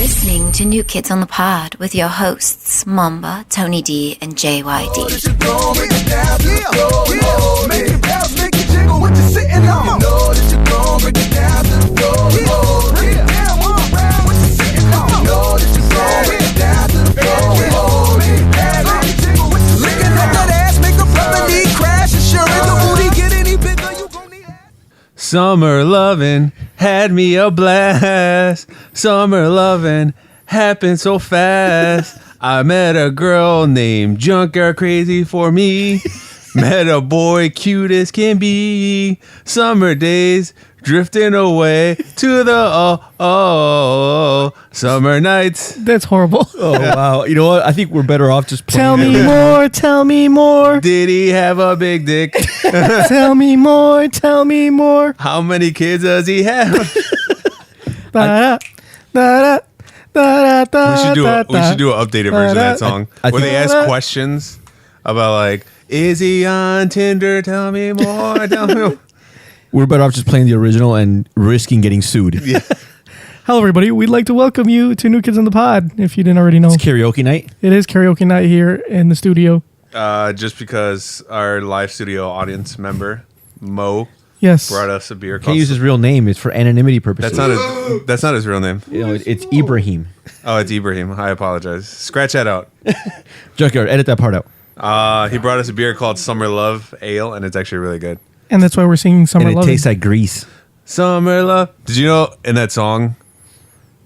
listening to New Kids on the Pod with your hosts, Mamba, Tony D, and JYD. Summer lovin' had me a blast. Summer lovin' happened so fast. I met a girl named Junkyard Crazy for me. Met a boy cute as can be. Summer days drifting away to the summer nights. That's horrible. Oh, wow. You know what? I think we're better off just playing Tell me more, tell me more. Did he have a big dick? Tell me more, tell me more. How many kids does he have? Da-da, da-da, da-da, da, We should do da, an updated version of that song I where they think- ask questions about like, is he on Tinder? Tell me more. Tell me more. We're better off just playing the original and risking getting sued. Yeah. Hello, everybody. We'd like to welcome you to New Kids on the Pod. If you didn't already know, It's karaoke night. it is karaoke night here in the studio. Just because our live studio audience member Mo Yes. brought us a beer. Can't use his real name. It's for anonymity purposes. That's not his real name. You know, it's Ibrahim. Oh, it's Ibrahim. I apologize. Scratch that out. Junkyard, edit that part out. He brought us a beer called Summer Love Ale, and it's actually really good. And that's why we're singing Summer And it Love. tastes like grease. Summer Love. Did you know in that song,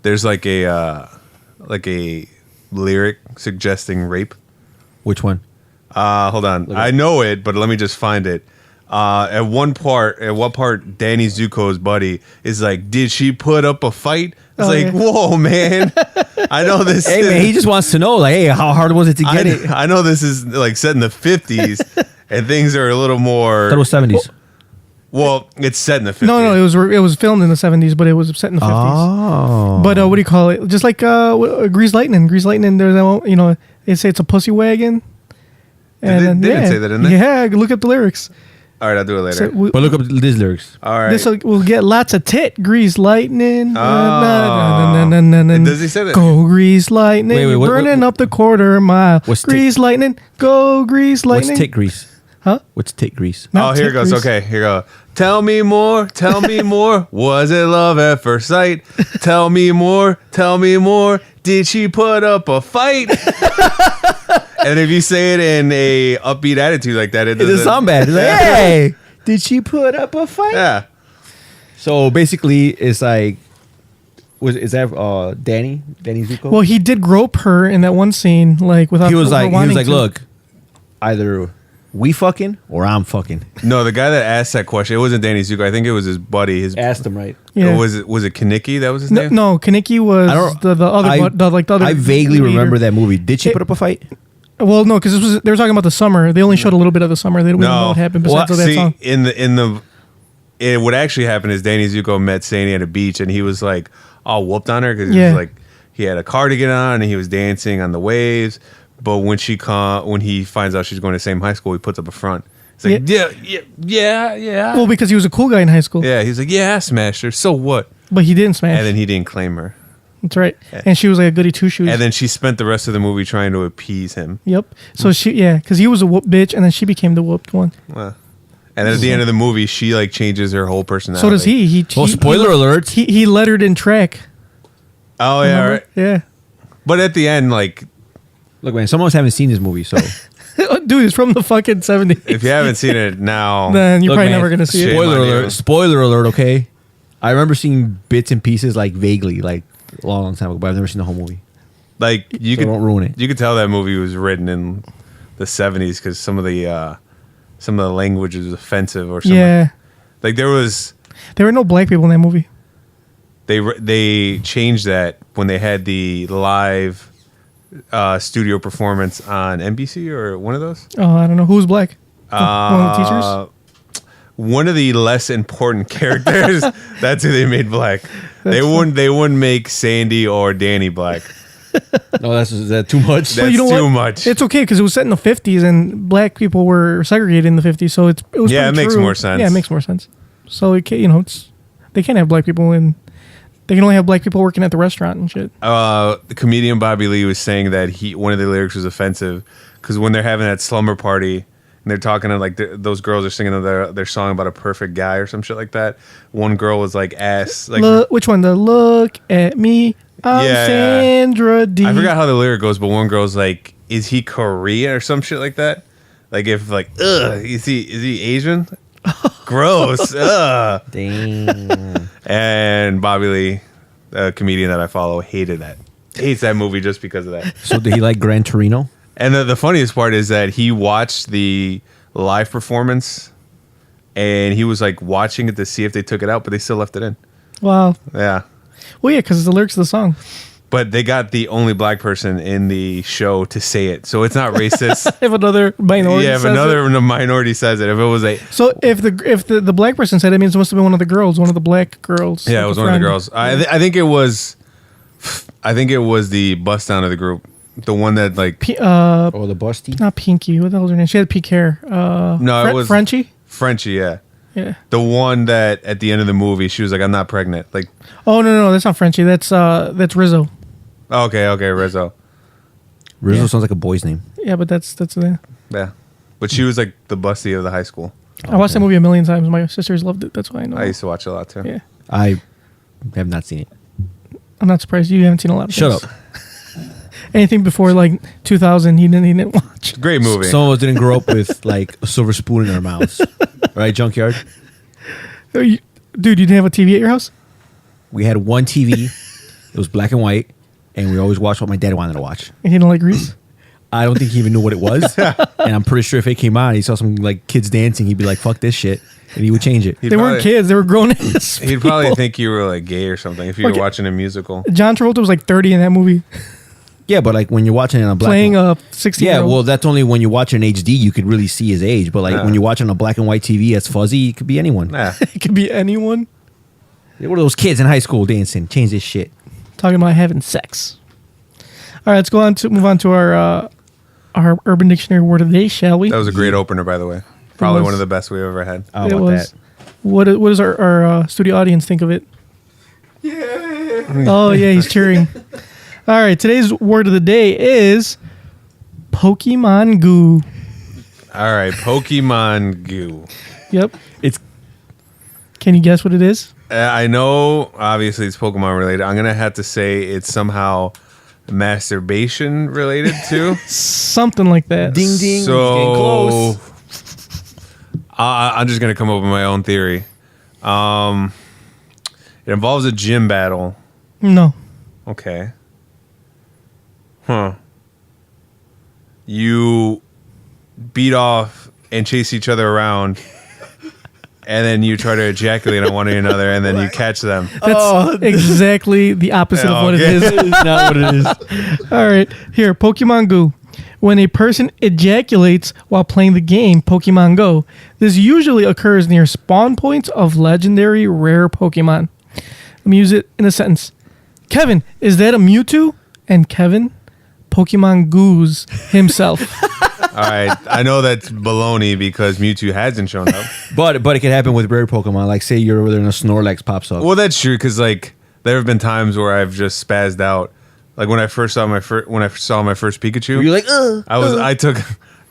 there's like a lyric suggesting rape? Which one? Hold on. I know it, but let me just find it. At what part Danny Zuko's buddy is like, did she put up a fight? It's whoa, man. I know this. Hey, man, he just wants to know, like, hey, how hard was it to get it? I know this is like set in the 50s and things are a little more. That was 70s. Well, it's set in the 50s. No, it was filmed in the 70s, but it was set in the 50s. Oh. But what do you call it? Just like Grease Lightning. Grease Lightning, there's that one, they say it's a pussy wagon. They didn't say that, didn't they? Yeah, look up the lyrics. All right, I'll do it later. But look up these lyrics. All right. This will get lots of tit. Grease lightning. Does he say that? Go grease lightning. Wait, what- burning up the quarter mile. What's Grease lightning. Go grease lightning. What's tit grease? Huh? What's tit grease? Not Here it tit goes. grease. Okay, here we go. Tell me more. Tell me more. Was it love at first sight? Tell me more. Tell me more. Did she put up a fight? And if you say it in a upbeat attitude like that, it It doesn't doesn't sound bad. It's like, hey, did she put up a fight? Yeah. So basically, it's like, is that Danny Zuko? Well, he did grope her in that one scene, like without. he was her like, wanting to. look, either we fucking or I'm fucking. No, the guy that asked that question, it wasn't Danny Zuko. I think it was his buddy. Asked him right. Yeah. Was it Kaneki? That was his No, name? no, Kaneki was the other. I vaguely leader. remember that movie. Did she put up a fight? Well, no, because they were talking about the summer. They only showed a little bit of the summer. They don't know what happened besides that see, song. what actually happened is Danny Zuko met Sandy at a beach, and he was like all whooped on her because he had a cardigan on and he was dancing on the waves. But when he finds out she's going to the same high school, he puts up a front. He's like, yeah. Well, because he was a cool guy in high school. Yeah, he's like, yeah, I smashed her. So what? But he didn't smash. And then he didn't claim her. That's right. And she was like a goody two shoes. And then she spent the rest of the movie trying to appease him. Yep. So because he was a whoop bitch, and then she became the whooped one. And then at the end of the movie, she like changes her whole personality. So does he. Spoiler alert. He lettered in track. Oh yeah, Remember? right. Yeah. But at the end, like, Look, man, some of us haven't seen this movie, so Dude, it's from the fucking 70s. if you haven't seen it now, Then you're Look, probably man, never going to see shit. it. spoiler on you. alert. Spoiler alert. Okay, I remember seeing bits and pieces, like vaguely, like a long time ago, but I've never seen the whole movie. like you So could don't ruin it. You could tell that movie was written in the 70s because some of the language was offensive or something. Yeah. Like there There were no black people in that movie. they changed that when they had the live studio performance on NBC or one of those. Oh, I don't know. Who was black? One of the teachers? One of the less important characters. That's who they made black. They wouldn't make Sandy or Danny black. No, is that too much? That's too much. It's okay because it was set in the 50s and black people were segregated in the 50s. So it was Yeah, pretty it makes true. more sense. Yeah, it makes more sense. So they can't have black people in They can only have black people working at the restaurant and shit. The comedian Bobby Lee was saying that one of the lyrics was offensive because when they're having that slumber party and they're talking to like those girls are singing their song about a perfect guy or some shit like that. One girl was like ass. Like Which one? The look at me. I'm Sandra D. I forgot how the lyric goes, but one girl's like, "Is he Korean or some shit like that?" Like if like, ugh, is he Asian? Gross. Ugh. Damn. And Bobby Lee, a comedian that I follow, hated that. Hates that movie just because of that. So did he like Gran Torino? And the funniest part is that he watched the live performance and he was like watching it to see if they took it out, but they still left it in. Wow. Yeah. Well, yeah, because it's the lyrics of the song. But they got the only black person in the show to say it, so it's not racist. If another minority yeah, if says another it. minority says it, if it was a So if the black person said it, means it must have been one of the girls, one of the black girls. yeah, like it was a one of the friend. girls. I think it was the bust down of the group, the one that like Oh, the busty? Not Pinky. What the hell's her name? She had pink hair. no, it was Frenchie. Frenchie, yeah. Yeah. The one that at the end of the movie she was like, "I'm not pregnant." Like, Oh no, that's not Frenchie. That's Rizzo. okay, Rizzo. Rizzo Yeah. sounds like a boy's name. Yeah, but that's Yeah, but she was like the busty of the high school. I watched that movie a million times. My sisters loved it. That's why I know. I used to watch it a lot too. Yeah, I have not seen it. I'm not surprised you haven't seen a lot of Shut things. up. Anything before like 2000, he didn't watch. Great movie. Some of us didn't grow up with like a silver spoon in our mouths. Right, Junkyard? Dude, you didn't have a TV at your house? We had one TV. It was black and white. And we always watched what my dad wanted to watch. And he didn't like Grease? I don't think he even knew what it was. And I'm pretty sure if it came on, he saw some like kids dancing, he'd be like, "Fuck this shit," and he would change it. They weren't kids. They were grown ass. He'd probably think you were like gay or something if you were watching a musical. John Travolta was like 30 in that movie, Yeah, but like when you're watching it on black, playing and, a 16. yeah, well, that's only when you watch it in HD you could really see his age. But like when you're watching a black and white TV, it's fuzzy. It could be anyone. Yeah. it could be anyone What are those kids in high school dancing? Change this shit. talking about having sex. All right, let's move on to our Urban Dictionary word of the day, shall we? That was a great opener, by the way. Probably was. one of the best we've ever had. How It about was. that? What does our studio audience think of it? Yeah. Oh yeah, he's cheering. All right, today's word of the day is Pokemon Goo. All right, Pokemon Goo. Yep. It's Can you guess what it is? I know, obviously, it's Pokemon related. I'm gonna have to say it's somehow masturbation related too. Something like that. ding ding. So It's getting close. I'm just gonna come up with my own theory. It involves a gym battle. No. Okay. Huh. You beat off and chase each other around, and then you try to ejaculate on one another, and then you catch them. That's exactly the opposite of what it Okay. is. That is not what it is. All right, here, Pokemon Go. When a person ejaculates while playing the game Pokemon Go, this usually occurs near spawn points of legendary rare Pokemon. Let me use it in a sentence. Kevin, is that a Mewtwo? And Kevin, Pokemon Goose himself. All right, I know that's baloney because Mewtwo hasn't shown up. But it could happen with rare Pokemon. Like say you're over there and a Snorlax pops up. Well, that's true because like there have been times where I've just spazzed out. Like when I first saw my first Pikachu, You're like, I took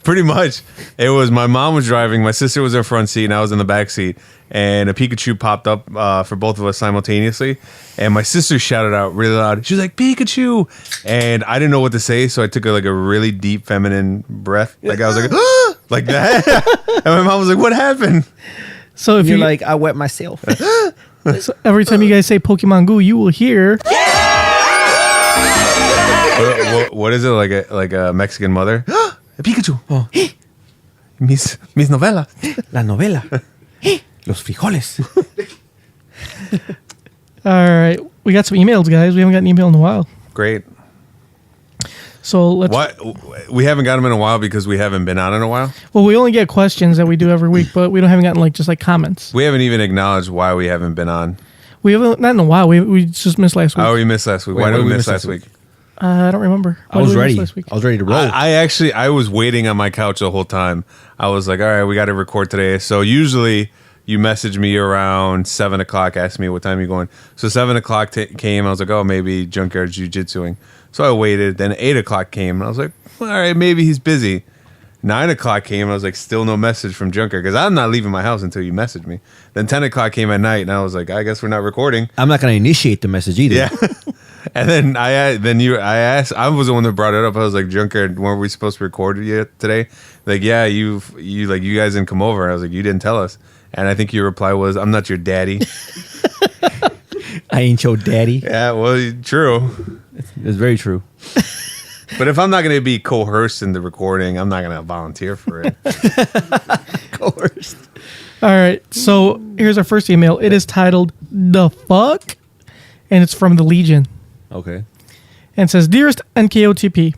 pretty much. It was my mom was driving, my sister was in front seat, and I was in the back seat. And a Pikachu popped up for both of us simultaneously, and my sister shouted out really loud. She was like, "Pikachu!" And I didn't know what to say, so I took a really deep feminine breath. Like I was like, "Ah!" Like that. And my mom was like, "What happened?" So if you're you like, I wet myself. so every time you guys say Pokemon Go, you will hear What is it like a Mexican mother? A Pikachu. Oh. Mis novelas. La novela. Los frijoles. All right, we got some emails, guys. We haven't got an email in a while, Great. so let's. What? We haven't got them in a while because we haven't been on in a while. Well, we only get questions that we do every week, but we haven't gotten just comments. We haven't even acknowledged why we haven't been on. We haven't not in a while. We just missed last week. Oh, we missed last week. Wait, Why what did we did miss last week? I don't remember. I Why was did we miss ready. last week? I was ready to roll. I was waiting on my couch the whole time. I was like, all right, we got to record today. So usually you messaged me around 7 o'clock, asked me what time you're going. So 7 o'clock came. I was like, oh, maybe Junkyard's jiu-jitsuing. So I waited. Then 8 o'clock came. And I was like, well, all right, maybe he's busy. 9 o'clock came. And I was like, still no message from Junkyard because I'm not leaving my house until you message me. Then 10 o'clock came at night. And I was like, I guess we're not recording. I'm not going to initiate the message either. Yeah. And then I asked, I was the one that brought it up. I was like, Junkyard, weren't we supposed to record yet today? Like, yeah, you guys didn't come over. I was like, you didn't tell us. And I think your reply was, I'm not your daddy. I ain't your daddy. Yeah, well, true. It's very true. But if I'm not going to be coerced in the recording, I'm not going to volunteer for it. Coerced. All right. So here's our first email. It is titled "The Fuck," and it's from the Legion. Okay. And it says, "Dearest NKOTP,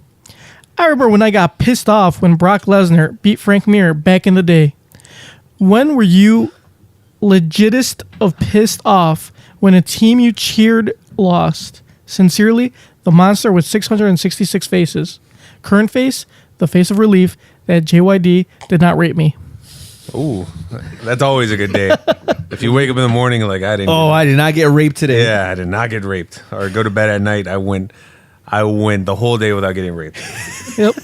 I remember when I got pissed off when Brock Lesnar beat Frank Mir back in the day. When were you legitist of pissed off when a team you cheered lost? Sincerely, the monster with 666 faces. Current face, the face of relief that JYD did not rape me." Ooh, that's always a good day. If you wake up in the morning and like, I didn't. Oh, I did not get raped today. Yeah, I did not get raped. Or go to bed at night, I went the whole day without getting raped. Yep.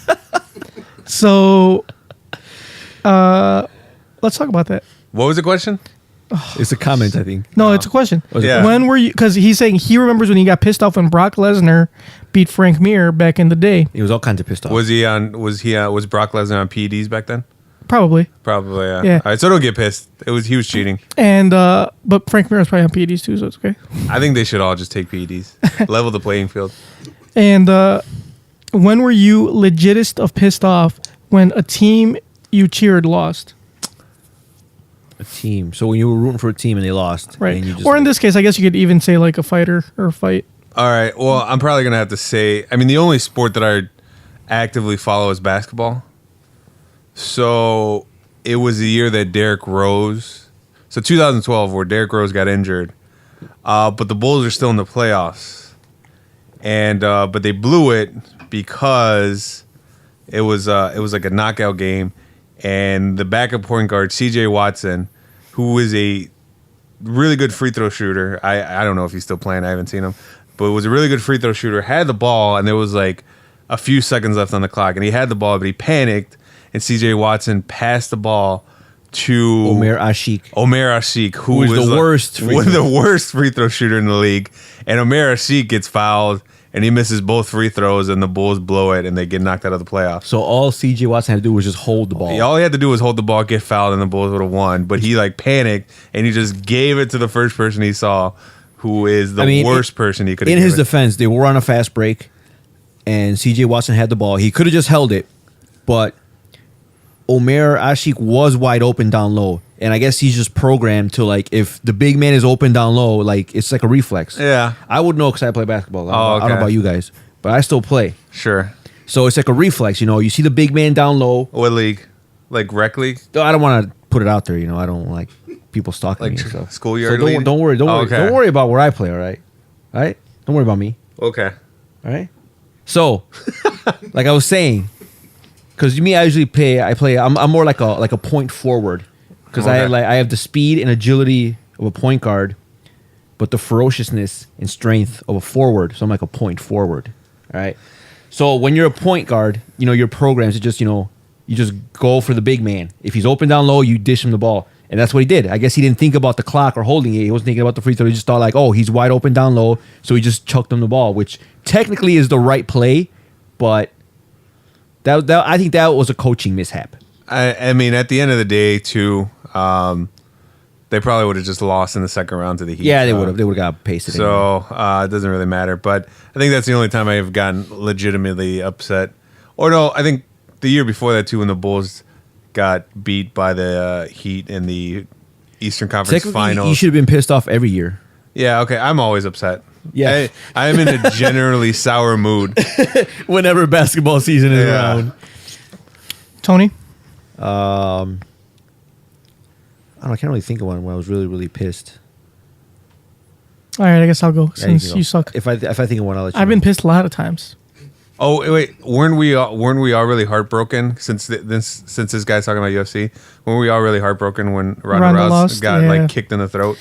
So, let's talk about that. What was the question? It's a comment, I think. No, it's a question. Yeah. When were you? Because he's saying he remembers when he got pissed off when Brock Lesnar beat Frank Mir back in the day. He was all kinds of pissed off. Was Brock Lesnar on PEDs back then? Probably. Probably, yeah. Yeah. All right, so don't get pissed. He was cheating. And but Frank Mir was probably on PEDs too, so it's okay. I think they should all just take PEDs. Level the playing field. And when were you legitist of pissed off when a team you cheered lost? A team. So when you were rooting for a team and they lost. Right. And you just Or in this case, I guess you could even say like a fighter or a fight. All right. Well, I'm probably going to have to say, I mean, the only sport that I actively follow is basketball. So it was the year that Derrick Rose, so 2012, where Derrick Rose got injured, but the Bulls are still in the playoffs, and but they blew it because it was like a knockout game, and the backup point guard C.J. Watson, who is a really good free throw shooter, I don't know if he's still playing, I haven't seen him, but was a really good free throw shooter, had the ball, and there was like a few seconds left on the clock, and he had the ball, but he panicked. And C.J. Watson passed the ball to Omer Ashik, who was was the worst free throw shooter in the league. And Omer Ashik gets fouled, and he misses both free throws, and the Bulls blow it, and they get knocked out of the playoffs. So all C.J. Watson had to do was just hold the ball. All he had to do was hold the ball, get fouled, and the Bulls would have won. But he like panicked, and he just gave it to the first person he saw, who is the worst person he could have. In his defense, they were on a fast break, and C.J. Watson had the ball. He could have just held it, but Omer Ashik was wide open down low. And I guess he's just programmed to, like, if the big man is open down low, like, it's like a reflex. Yeah. I would know because I play basketball. I don't know about you guys, but I still play. Sure. So it's like a reflex, you see the big man down low. What league? Like rec league? I don't want to put it out there, I don't like people stalking Like me. So. schoolyard So league? don't worry. Okay. Don't worry about where I play, all right? All right? Don't worry about me. Okay. All right? So, like I was saying, because me, I usually play. I'm more like a point forward, because I have the speed and agility of a point guard, but the ferociousness and strength of a forward. So I'm like a point forward. All right. So when you're a point guard, your programs to just you just go for the big man. If he's open down low, you dish him the ball, and that's what he did. I guess he didn't think about the clock or holding it. He wasn't thinking about the free throw. He just thought like, oh, he's wide open down low, so he just chucked him the ball, which technically is the right play, but. That I think that was a coaching mishap. I mean, at the end of the day, too, they probably would have just lost in the second round to the Heat. Yeah, they would have. They would have got pasted. So it doesn't really matter. But I think that's the only time I have gotten legitimately upset. Or no, I think the year before that, too, when the Bulls got beat by the Heat in the Eastern Conference Finals. You should have been pissed off every year. Yeah, okay. I'm always upset. Yeah. I am in a generally sour mood. Whenever basketball season is around. Tony? I don't know. I can't really think of one when I was really, really pissed. All right, I guess I'll go since go. you suck. If I think of one, I'll let you I've know. been pissed a lot of times. Oh wait, weren't we all really heartbroken since this guy's talking about UFC? Weren't we all really heartbroken when Ronda Rousey lost? got Yeah. like kicked in the throat?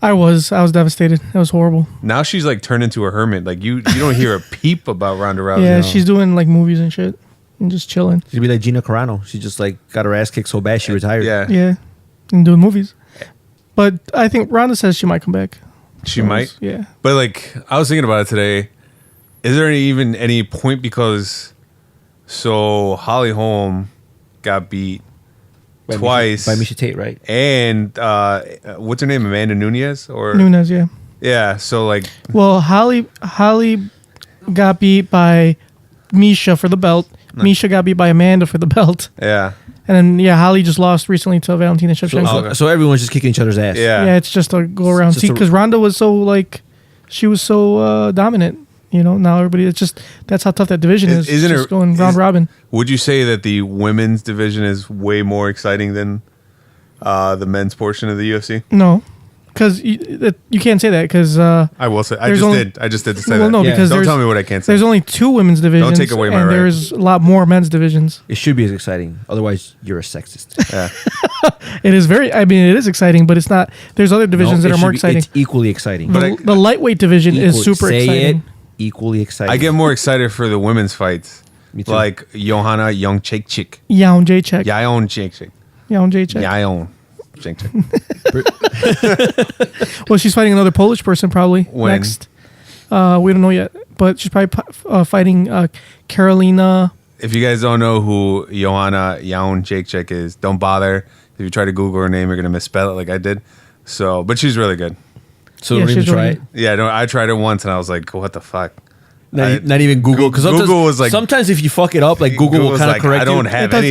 I was devastated. It was horrible. Now she's like turned into a hermit. Like you don't hear a peep about Ronda Rousey. Yeah, she's doing like movies and shit and just chilling. She'd be like Gina Carano. She just like got her ass kicked so bad she retired. Yeah, Yeah, and doing movies. But I think Ronda says she might come back. she might. Yeah. But like I was thinking about it today. Is there even any point because Holly Holm got beat twice by Misha Tate, right? and what's her name, Amanda Nunes Nunes, yeah. yeah. So like Well, Holly got beat by Misha for the belt. Misha got beat by Amanda for the belt. yeah. And then, Holly just lost recently to Valentina Shevchenko. So everyone's just kicking each other's ass. Yeah. Yeah, it's just a go around. It's See, just a- because Ronda was so like, she was so dominant. You know, now everybody. It's just that's how tough that division is. Isn't It's just it going round robin? Would you say that the women's division is way more exciting than the men's portion of the UFC? No, because you can't say that because I will say. I just did to say well, that. no, Yeah. because Don't there's tell me what I can't say. there's only 2 women's divisions. take away my and right. there's a lot more men's divisions. It should be as exciting. Otherwise, you're a sexist. Yeah. It is very. I mean, it is exciting, but it's not. There's other divisions No, that it are more should be- exciting. It's equally exciting. The lightweight division is super say exciting. it. Equally exciting. I get more excited for the women's fights, Me too. like Johanna Jędrzejczyk, Yaon Jacek. Yaon Jędrzejczyk, Yaon Jacek. Yaon Jędrzejczyk. Well, she's fighting another Polish person probably When? next. We don't know yet, but she's probably fighting Carolina. If you guys don't know who Johanna Jędrzejczyk is, don't bother. If you try to Google her name, you're gonna misspell it like I did. So, but she's really good. so Yeah, don't even she's try really- it. Yeah, no, I tried it once and I was like, what the fuck? Not even Google. Because Google was like- sometimes if you fuck it up, like Google will was kind of like, correct I don't you. have It does,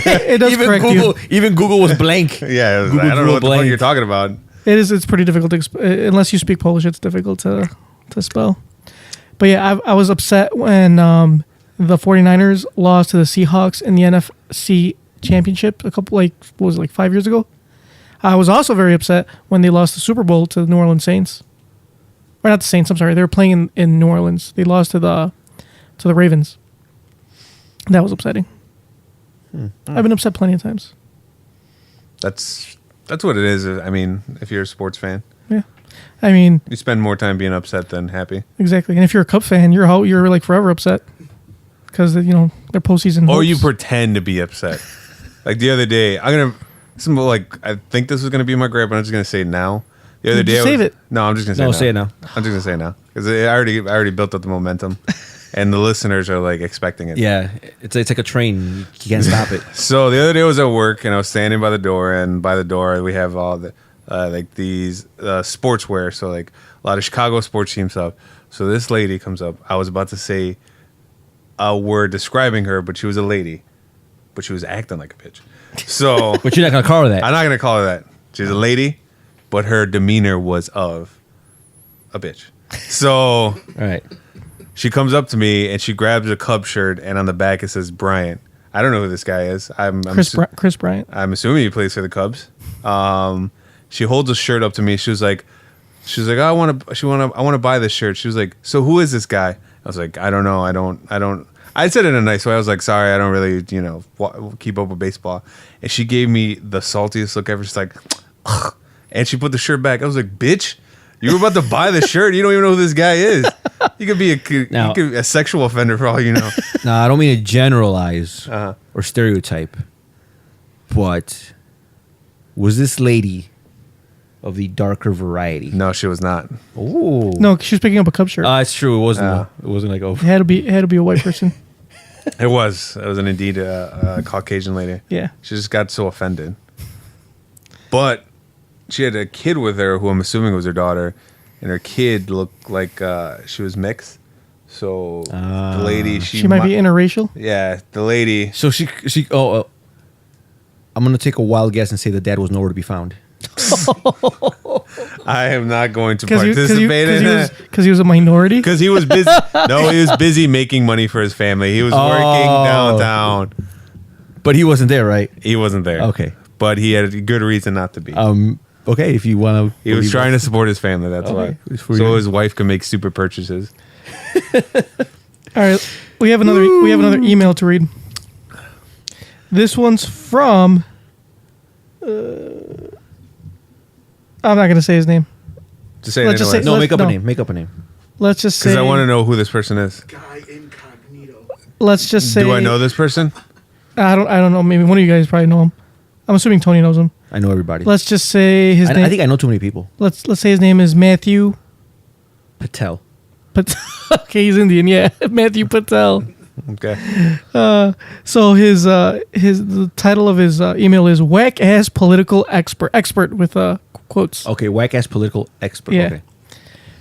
anything. it does even correct Google, you. even Google was blank. Yeah, it was Google like, I don't drew know a what the fuck blank. you're talking about. It is. It's pretty difficult to unless you speak Polish. It's difficult to spell. But yeah, I was upset when the 49ers lost to the Seahawks in the NFC Championship a couple what was it, like 5 years ago. I was also very upset when they lost the Super Bowl to the New Orleans Saints. Or not the Saints. I'm sorry. They were playing in New Orleans. They lost to the Ravens. That was upsetting. I've been upset plenty of times. That's what it is. I mean, if you're a sports fan, Yeah. I mean, you spend more time being upset than happy. exactly. And if you're a Cub fan, you're like forever upset because their postseason. Or hopes. you pretend to be upset. Like the other day, I think this was gonna be my grab, but I'm just gonna say it now. The other You day, just save it. No, I'm just gonna say No, it now. say it now. I'm just gonna say it now because I already built up the momentum, and the listeners are like expecting it. Yeah, it's like a train. You can't stop it. So the other day I was at work and I was standing by the door, and by the door we have all the like these sportswear, so like a lot of Chicago sports team stuff. So this lady comes up. I was about to say a word describing her, but she was a lady, but she was acting like a bitch. So But you're not gonna call her that. I'm not gonna call her that. She's a lady, but her demeanor was of a bitch. So All right. she comes up to me and she grabs a Cub shirt, and on the back it says Bryant. I don't know who this guy is. Chris Bryant. I'm assuming he plays for the Cubs. She holds a shirt up to me. She was like, oh, I want to buy this shirt. She was like, so who is this guy? I was like, I don't know. I don't. I said it in a nice way. I was like, sorry, I don't really, keep up with baseball. And she gave me the saltiest look ever. She's like, ugh. And she put the shirt back. I was like, bitch, you were about to buy the shirt. You don't even know who this guy is. You could be a sexual offender for all you know. No, I don't mean to generalize Uh-huh. or stereotype, but was this lady of the darker variety? No, she was not. Oh, No, she was picking up a Cub shirt. it's true. It wasn't. It wasn't like it had to be a white person. It was indeed a Caucasian lady. Yeah. She just got so offended. But she had a kid with her who I'm assuming was her daughter, and her kid looked like she was mixed. So the lady, She might be interracial. Yeah, the lady. So she. I'm gonna take a wild guess and say the dad was nowhere to be found. I am not going to Because participate in that he was a minority. because he was busy. No, he was busy making money for his family. He was working downtown. But he wasn't there, right? He wasn't there. Okay. But he had a good reason not to be. Okay, if you want to. He was trying to support his family. That's Okay. why. It's for So you. his wife could make super purchases. All right, we have another email to read. This one's from. I'm not gonna say his name. Just say it Let's just anyway. say- No, make up no. a name. Make up a name. Let's just say. Because I want to know who this person is. Guy incognito. Let's just say. Do I know this person? I don't know. Maybe one of you guys probably know him. I'm assuming Tony knows him. I know everybody. Let's just say his name. I think I know too many people. Let's say his name is Matthew. Patel. But okay, he's Indian. Yeah, Matthew Patel. Okay. So the title of his email is "Whack Ass Political Expert" with quotes. Okay, whack ass political expert. Yeah. Okay.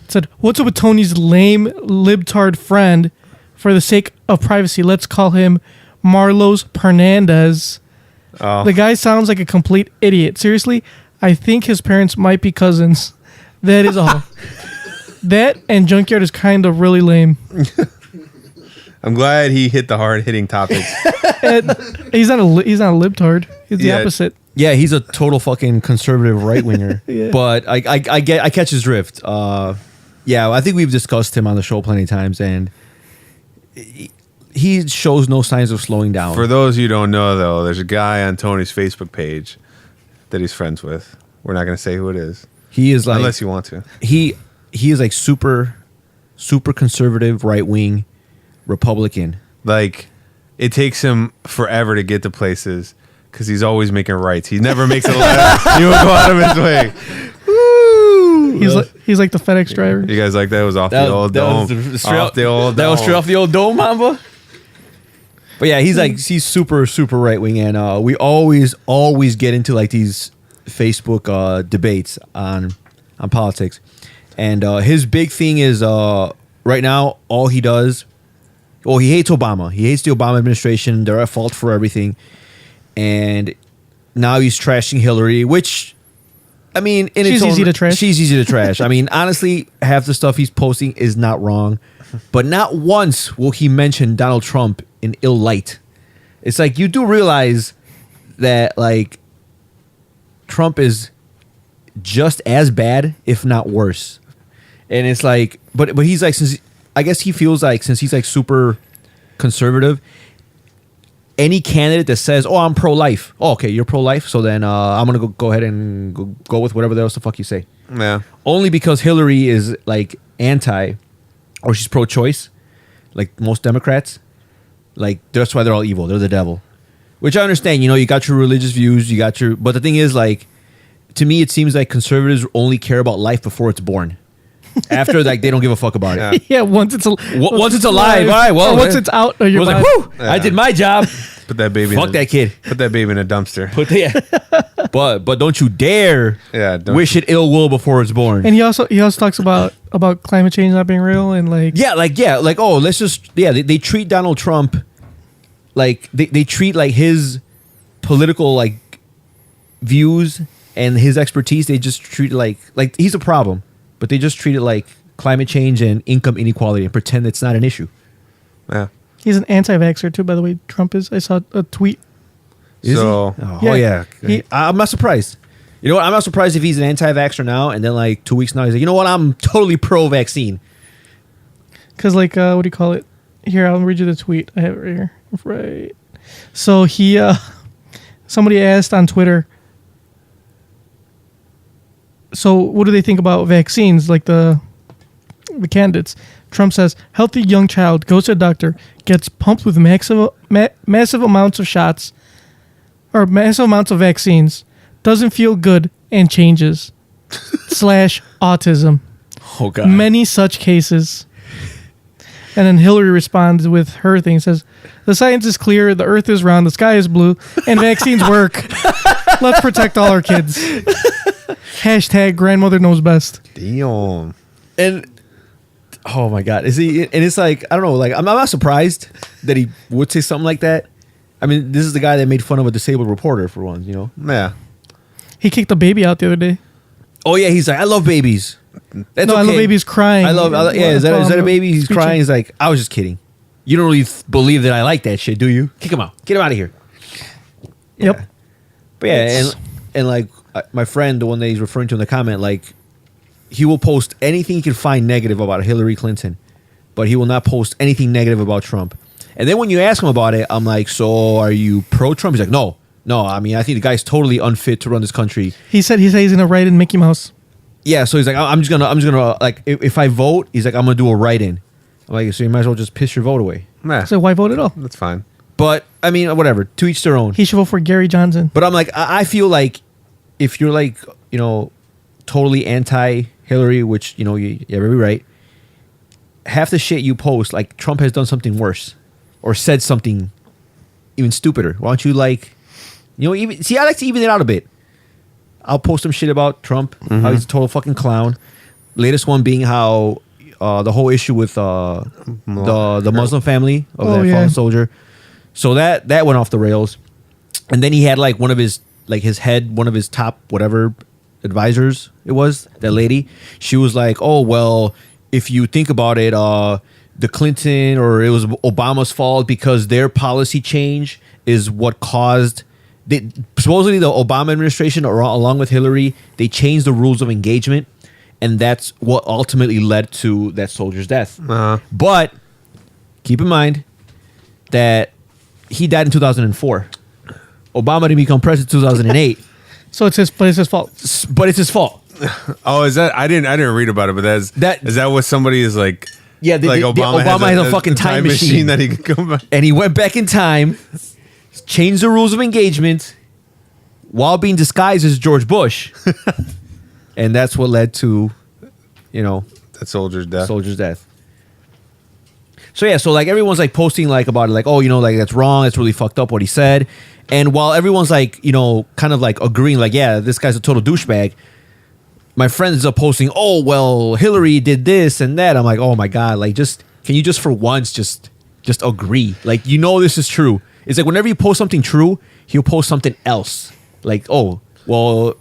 It said, "What's up with Tony's lame libtard friend? For the sake of privacy, let's call him Marlos Hernandez. Oh. The guy sounds like a complete idiot. Seriously, I think his parents might be cousins. That is all. That and Junkyard is kind of really lame. I'm glad he hit the hard hitting topics. He's not a libtard. He's the Yeah. opposite. Yeah, he's a total fucking conservative right winger. Yeah. But I catch his drift. Yeah, I think we've discussed him on the show plenty of times, and he shows no signs of slowing down. For those you don't know, though, there's a guy on Tony's Facebook page that he's friends with. We're not going to say who it is, He is like unless you want to. he is like super conservative right wing Republican. Like, it takes him forever to get to places because he's always making rights. He never makes a left. He will go out of his way. He's like the FedEx driver. You guys like that? It was off the old dome. Off the old That was dome. straight off the old dome, Mamba. But yeah, he's super right wing, and we always get into like these Facebook debates on politics, and his big thing is right now all he does. Well, he hates Obama. He hates the Obama administration. They're at fault for everything, and now he's trashing Hillary, which. I mean, She's easy to trash. She's easy to trash. I mean, honestly, half the stuff he's posting is not wrong, but not once will he mention Donald Trump in ill light. It's like you do realize that like Trump is just as bad, if not worse. And it's like, but he's like, I guess he feels like since he's like super conservative. Any candidate that says, "Oh, I'm pro-life," oh, okay, you're pro-life, so then I'm gonna go ahead and go with whatever else the fuck you say. Yeah. Only because Hillary is like anti, or she's pro-choice, like most Democrats. Like that's why they're all evil. They're the devil, which I understand. You know, you got your religious views, but the thing is, like, to me, it seems like conservatives only care about life before it's born. After, like, they don't give a fuck about it. Yeah. Yeah, once it's alive, all right, well, or once it's out of your Like, body. whew, Yeah. I did my job. Put that baby. Fuck that kid. Put that baby in a dumpster. But don't you dare Don't wish it ill will before it's born. And he also talks about climate change not being real and like oh, let's just they treat Donald Trump like they treat like his political like views and his expertise, they just treat it like he's a problem, but they just treat it like climate change and income inequality and pretend it's not an issue. Yeah. he's an anti-vaxxer too. By the way, Trump is. I saw a tweet. Is So- he? Oh Yeah. yeah, He- I'm not surprised. You know what? I'm not surprised if he's an anti-vaxxer now, and then like 2 weeks now he's like, you know what? I'm totally pro-vaccine. Because like what do you call it? Here, I'll read you the tweet. I have it right here. Right. So he somebody asked on Twitter. So what do they think about vaccines? Like the candidates. Trump says healthy young child goes to a doctor, gets pumped with massive amounts of shots or massive amounts of vaccines, doesn't feel good and changes. / autism. Oh god. Many such cases. And then Hillary responds with her thing. Says, the science is clear, the earth is round, the sky is blue, and vaccines work. Let's protect all our kids. # grandmother knows best. Damn. And oh my god, is he? And it's like I don't know. Like I'm not surprised that he would say something like that. I mean, this is the guy that made fun of a disabled reporter for once. You know? Yeah. He kicked a baby out the other day. Oh yeah, he's like, I love babies. That's No, I love babies crying. I love yeah. Is that a baby? He's Speech- crying. He's like, I was just kidding. You don't really believe that I like that shit, do you? Kick him out. Get him out of here. Yep. But yeah, and like my friend, the one that he's referring to in the comment, like he will post anything he can find negative about Hillary Clinton, but he will not post anything negative about Trump. And then when you ask him about it, I'm like, so are you pro-Trump? He's like, no. I mean, I think the guy's totally unfit to run this country. He said he's gonna write in Mickey Mouse. Yeah, so he's like, I'm just gonna like, if I vote, he's like, I'm gonna do a write-in. I'm like, so you might as well just piss your vote away. Nah, So why vote at all? that's fine. But I mean, whatever. To each their own. He should vote for Gary Johnson. But I'm like, I feel like if you're like, totally anti-Hillary, which you have every right, half the shit you post, like Trump has done something worse, or said something even stupider. Why don't you even see? I like to even it out a bit. I'll post some shit about Trump, how he's a total fucking clown. Latest one being how the whole issue with the Muslim family of that fallen soldier. So that went off the rails, and then he had like one of his top whatever advisors, it was that lady. She was like, oh well, if you think about it, the Clinton or it was Obama's fault because their policy change is what caused. Supposedly the Obama administration, or along with Hillary, they changed the rules of engagement, and that's what ultimately led to that soldier's death. But keep in mind that he died in 2004. Obama didn't become president in 2008. So it's his fault. But it's his fault. Oh, is that? I didn't read about it, but is that what somebody is like? Yeah, like Obama has a fucking time machine that he could come back. And he went back in time, changed the rules of engagement while being disguised as George Bush. And that's what led to, that soldier's death. So yeah, so like everyone's like posting like about it, like, oh, like that's wrong, that's really fucked up what he said. And while everyone's like, kind of like agreeing, like, yeah, this guy's a total douchebag, my friends are posting, oh well, Hillary did this and that. I'm like, oh my God, like can you just for once just agree? Like, this is true. It's like whenever you post something true, he'll post something else. Like, oh, well,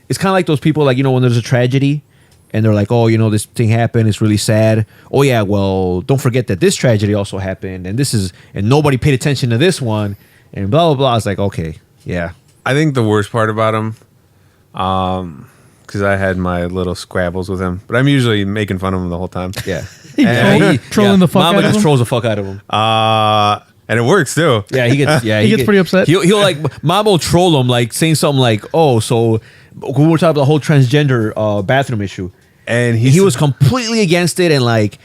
it's kind of like those people, like, when there's a tragedy and they're like, oh, this thing happened, it's really sad. Oh yeah, well, don't forget that this tragedy also happened, and nobody paid attention to this one, and blah blah blah. It's like, okay, yeah. I think the worst part about him, because I had my little scrabbles with him, but I'm usually making fun of him the whole time. Yeah. Trolling the fuck out of him. Mama just trolls the fuck out of him. And it works too. Yeah, he gets pretty upset. He'll like, Mom will troll him, like saying something like, oh, so we were talking about the whole transgender bathroom issue. And he was completely against it, and like,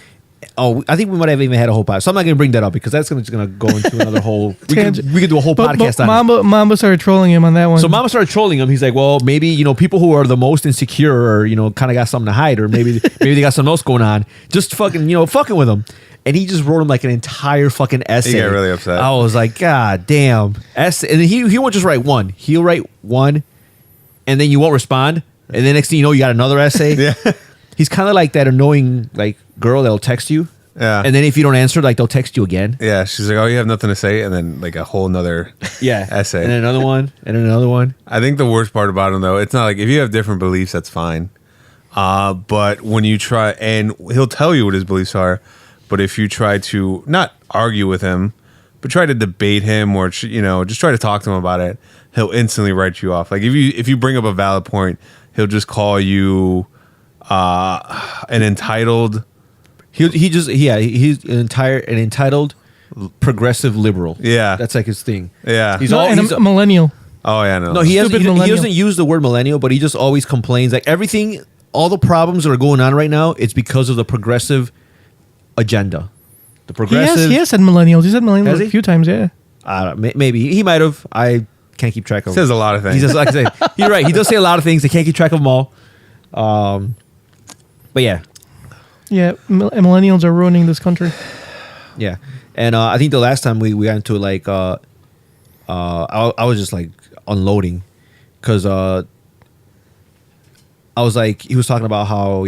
oh, I think we might have even had a whole podcast. So I'm not going to bring that up because that's just going to go into another whole. We could do a whole podcast on it. Mamba started trolling him on that one. So Mama started trolling him. He's like, well, maybe people who are the most insecure, or kind of got something to hide, or maybe they got something else going on. Just fucking fucking with him. And he just wrote him like an entire fucking essay. He got really upset. I was like, God damn. Essay. And then he won't just write one. He'll write one, and then you won't respond. And then next thing you know, you got another essay. Yeah. He's kind of like that annoying like girl that'll text you. Yeah. And then if you don't answer, like they'll text you again. Yeah. She's like, oh, you have nothing to say? And then like a whole nother essay. And then another one. And then another one. I think the worst part about him, though, it's not like if you have different beliefs, that's fine. But when you try, and he'll tell you what his beliefs are, but if you try to not argue with him, but try to debate him, or just try to talk to him about it, he'll instantly write you off. Like if you bring up a valid point, he'll just call you an entitled. He's an entitled progressive liberal. Yeah, that's like his thing. Yeah, he's a millennial. Oh yeah, no. No, he doesn't use the word millennial, but he just always complains like everything, all the problems that are going on right now, it's because of the progressive agenda. The progressive. He has said millennials. He said millennials a few times. Yeah. Maybe he might have. I can't keep track of. Says a lot of things. He says, like I say, you're right. He does say a lot of things. I can't keep track of them all. But yeah. Yeah, millennials are ruining this country. Yeah, and I think the last time we got into like, I was just like unloading, because I was like, he was talking about how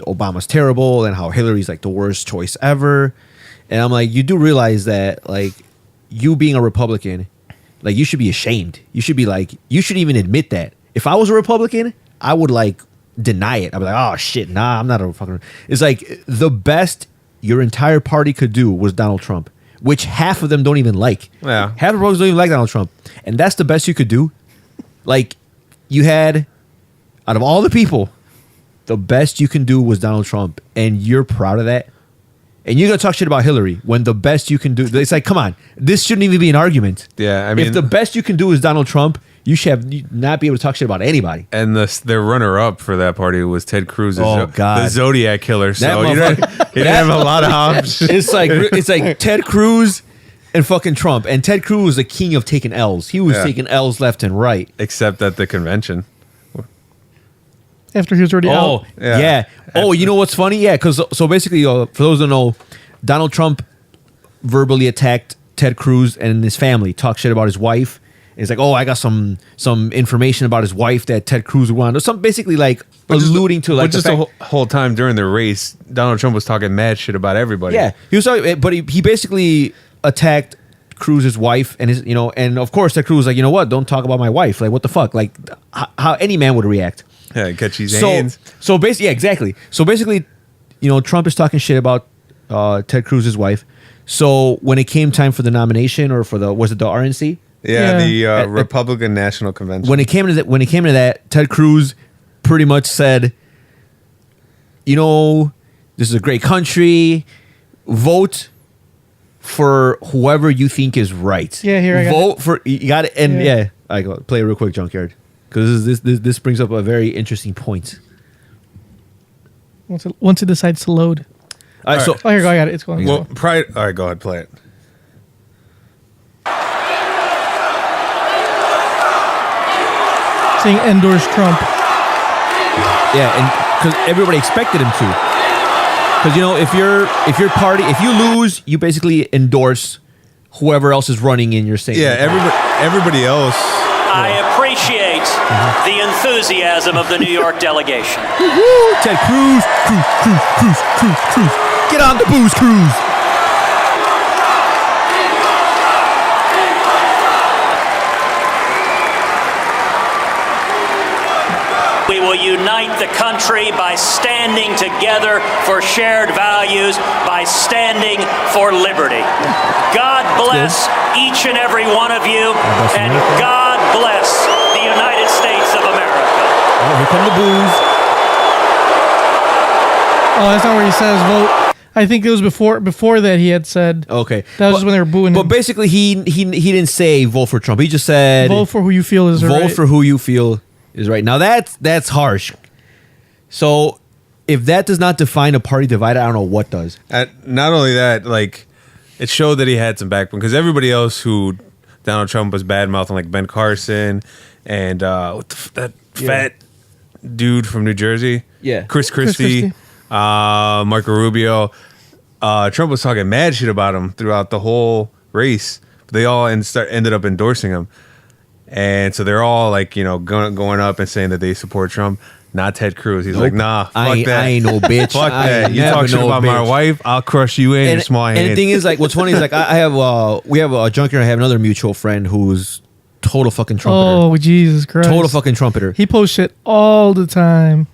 Obama's terrible and how Hillary's like the worst choice ever, and I'm like, you do realize that like you being a Republican, like you should be ashamed. You should be like, you should even admit that. If I was a Republican, I would like deny it. I'd be like, oh shit, nah, I'm not a fucking. It's like the best your entire party could do was Donald Trump, which half of them don't even like. Yeah, half of the Republicans don't even like Donald Trump, and that's the best you could do. Like, you had, out of all the people the best you can do was Donald Trump, and you're proud of that, and you're gonna talk shit about Hillary when the best you can do, it's like, come on, this shouldn't even be an argument. Yeah, I mean, if the best you can do is Donald Trump, you should not be able to talk shit about anybody. and their runner-up for that party was Ted Cruz, Oh, God. the Zodiac killer. So That you didn't have a lot of options. It's like Ted Cruz and fucking Trump, and Ted Cruz was the king of taking L's. He was Yeah. taking L's left and right. Except at the convention. After he was already Oh out. yeah. Oh, you know what's funny? Yeah, because so basically, for those who don't know, Donald Trump verbally attacked Ted Cruz and his family, talked shit about his wife. It's like, oh, I got some information about his wife that Ted Cruz wanted. Some basically like alluding to like just the whole time during the race, Donald Trump was talking mad shit about everybody. yeah, he was talking, but he basically attacked Cruz's wife and his, and of course Ted Cruz was like, you know what? Don't talk about my wife. Like, what the fuck? Like, how any man would react. Yeah, catch his hands. So basically, yeah, exactly. So basically, Trump is talking shit about Ted Cruz's wife. So when it came time for the nomination, or was it the RNC? Yeah, Yeah. the Republican National Convention. When it came to that, Ted Cruz pretty much said, this is a great country. Vote for whoever you think is right. Yeah, here I got vote for you got it. And Yeah. yeah, I go play it real quick, Junkyard, because this brings up a very interesting point. Once it decides to load. All right, so Oh, here you go. I got it. It's going. well, all right, go ahead, play it. Saying endorse Trump. yeah, and because everybody expected him to, because if you lose, you basically endorse whoever else is running in your state. Yeah, everybody else. I appreciate the enthusiasm of the New York delegation. Ted Cruz, Cruz. Get on the booze, Cruz. We will unite the country by standing together for shared values, by standing for liberty. God bless each and every one of you, and God bless the United States of America. Oh, here come the booze. Oh, that's not where he says vote. I think it was before that he had said. Okay, That was just when they were booing But him. basically, he didn't say vote for Trump. He just said Vote for who you feel is vote right. for who you feel is right. Now that's harsh. So if that does not define a party divided, I don't know what does. Not only that, like, it showed that he had some backbone, because everybody else who Donald Trump was bad mouthing, like Ben Carson and that fat dude from New Jersey, Yeah. Chris Christie, Christie. Marco Rubio. Trump was talking mad shit about him throughout the whole race. But they all ended up endorsing him, and so they're all like, going up and saying that they support Trump. Not Ted Cruz. He's like, nah, fuck I that. ain't no bitch. Fuck I that. ain't You never talk shit no about my bitch. wife, I'll crush you in your small hand. And the thing is, like, what's funny is, like, we have a Junkyard. I have another mutual friend who's total fucking trumpeter. Oh, Jesus Christ. Total fucking trumpeter. He posts shit all the time.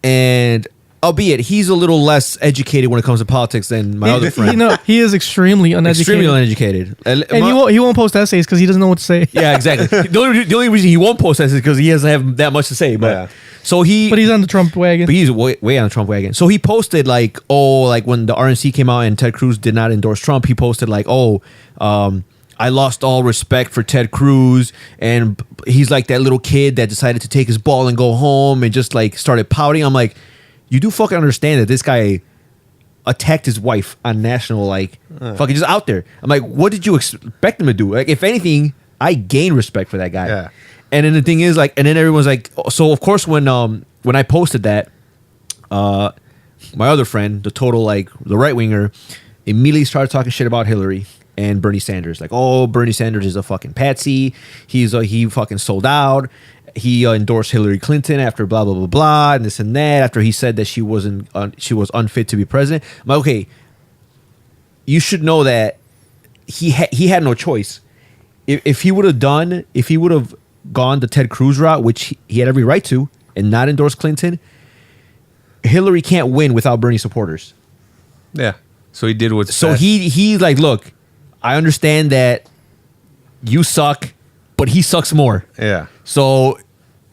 And albeit he's a little less educated when it comes to politics than my other friend. He is extremely uneducated. Extremely uneducated. And he won't post essays because he doesn't know what to say. Yeah, exactly. the only reason he won't post that is because he doesn't have that much to say. But Yeah. so he, But he's on the Trump wagon. but he's way on the Trump wagon. So he posted like when the RNC came out and Ted Cruz did not endorse Trump, he posted like, I lost all respect for Ted Cruz, and he's like that little kid that decided to take his ball and go home and just like started pouting. I'm like, you do fucking understand that this guy attacked his wife on national, like, fucking just out there. I'm like, what did you expect him to do? Like, if anything, I gain respect for that guy. Yeah. And then the thing is, like, and then everyone's like, so of course when I posted that, my other friend, the right winger, immediately started talking shit about Hillary and Bernie Sanders. Like, oh, Bernie Sanders is a fucking patsy. He fucking sold out. He endorsed Hillary Clinton after blah blah blah blah and this and that. After he said that she was unfit to be president. I'm like, okay, you should know that he had no choice. If he would have gone the Ted Cruz route, which he had every right to, and not endorsed Clinton, Hillary can't win without Bernie supporters. Yeah. So he did what's So best. he's like, look, I understand that you suck, but he sucks more. Yeah. So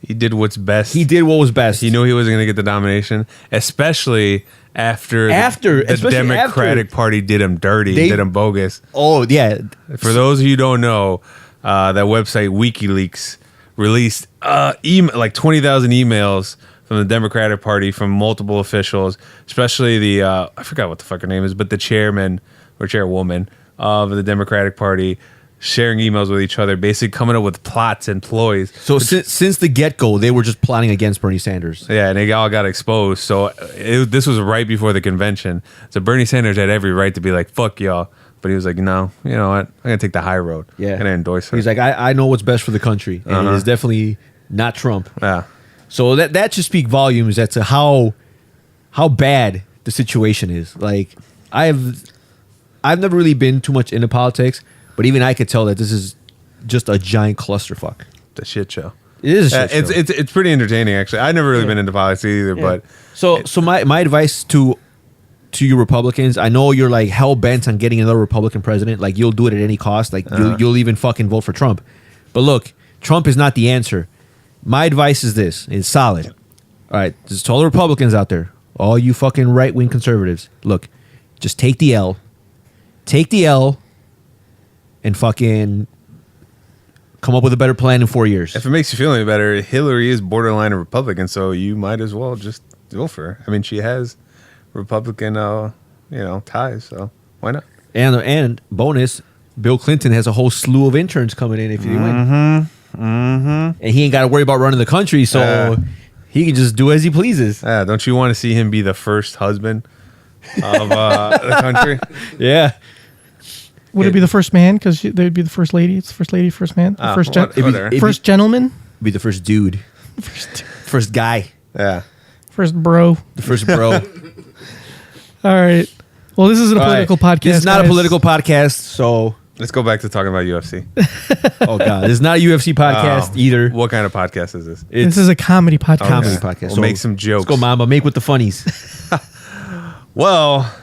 He did what's best. He did what was best. He knew he wasn't going to get the nomination, especially after the Democratic Party did him dirty, did him bogus. Oh, yeah. For those of you who don't know, that website WikiLeaks released like 20,000 emails from the Democratic Party from multiple officials, especially the I forgot what the fuck her name is, but the chairman or chairwoman of the Democratic Party, sharing emails with each other, basically coming up with plots and ploys. So since the get-go, they were just plotting against Bernie Sanders. Yeah, and they all got exposed. So this was right before the convention. So Bernie Sanders had every right to be like, fuck y'all. But he was like, no, you know what? I'm going to take the high road. Yeah. I'm going to endorse her. He's like, I know what's best for the country. And it is definitely not Trump. Yeah. So that should speak volumes as to how bad the situation is. Like, I've never really been too much into politics, but even I could tell that this is just a giant clusterfuck. The shit show. It is a shit show. It's pretty entertaining, actually. I've never really been into politics either, but... So my advice to you Republicans, I know you're like hell-bent on getting another Republican president. Like, you'll do it at any cost. Like, you'll even fucking vote for Trump. But look, Trump is not the answer. My advice is this. It's solid. All right, just to all the Republicans out there, all you fucking right-wing conservatives, look, just take the L. Take the L and fucking come up with a better plan in 4 years. If it makes you feel any better, Hillary is borderline a Republican, so you might as well just go for her. I mean, she has Republican, ties, so why not? And bonus, Bill Clinton has a whole slew of interns coming in if you win. And he ain't got to worry about running the country, so he can just do as he pleases. Don't you want to see him be the first husband of the country? Yeah. Would it be the first man? Because they'd be the first lady. It's the first lady, first man, first gentleman, Be the first dude, first guy, first bro. the first bro. All right. Well, this isn't a political podcast. This is not guys. a political podcast, so Let's go back to talking about UFC. oh god, this is not a UFC podcast either. What kind of podcast is this? This is a comedy podcast. Comedy podcast. We'll So make some jokes. Let's go, Mamba. Make with the funnies. Well,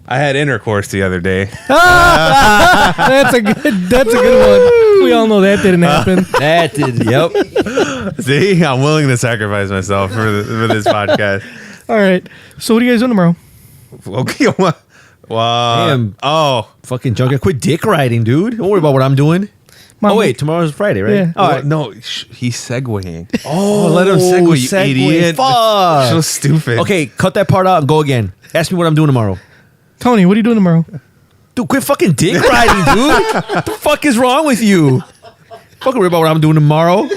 I had intercourse the other day. That's a good one. We all know that didn't happen. That did. Yep. See, I'm willing to sacrifice myself for this podcast. All right. So what are you guys doing tomorrow? Okay, what? Damn. Oh, Fucking junkie. Quit dick riding, dude. Don't worry about what I'm doing. Mom, Oh wait, tomorrow's Friday, right? Yeah. All well, right. no, he's segueing. Oh, let him segue, you idiot. Fuck. So stupid. Okay, cut that part out and go again. Ask me what I'm doing tomorrow. Tony, what are you doing tomorrow? Dude, quit fucking dick riding, dude. What the fuck is wrong with you? Fucking worry about what I'm doing tomorrow.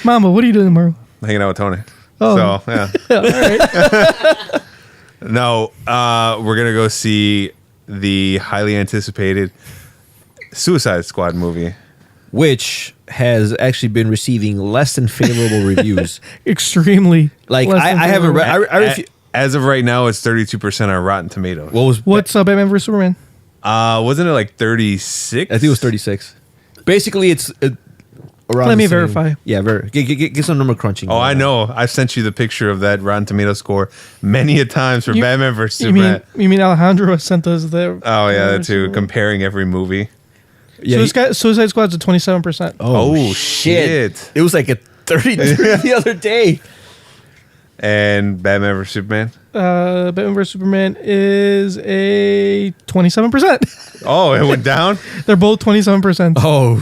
Mama, what are you doing tomorrow? Hanging out with Tony. Oh. So, yeah. All right. No, we're going to go see the highly anticipated Suicide Squad movie. Which has actually been receiving less than favorable reviews. Extremely. Like, less than I haven't favorable. read. As of right now, it's 32% on Rotten Tomatoes. What's Batman vs Superman? Wasn't it like 36? I think it was 36. Basically, it's around. Let me the same. verify. Yeah, get some number crunching. Oh, I know. I've sent you the picture of that Rotten Tomato score many a times for Batman vs Superman. You mean Alejandro sent us the? Oh yeah, that too. Comparing every movie. Yeah, Suicide Squad's at 27%. Oh, shit. It was like a 33 the other day. And Batman vs Superman. Batman vs Superman is a 27%. Oh, it went down. They're both 27%. Oh,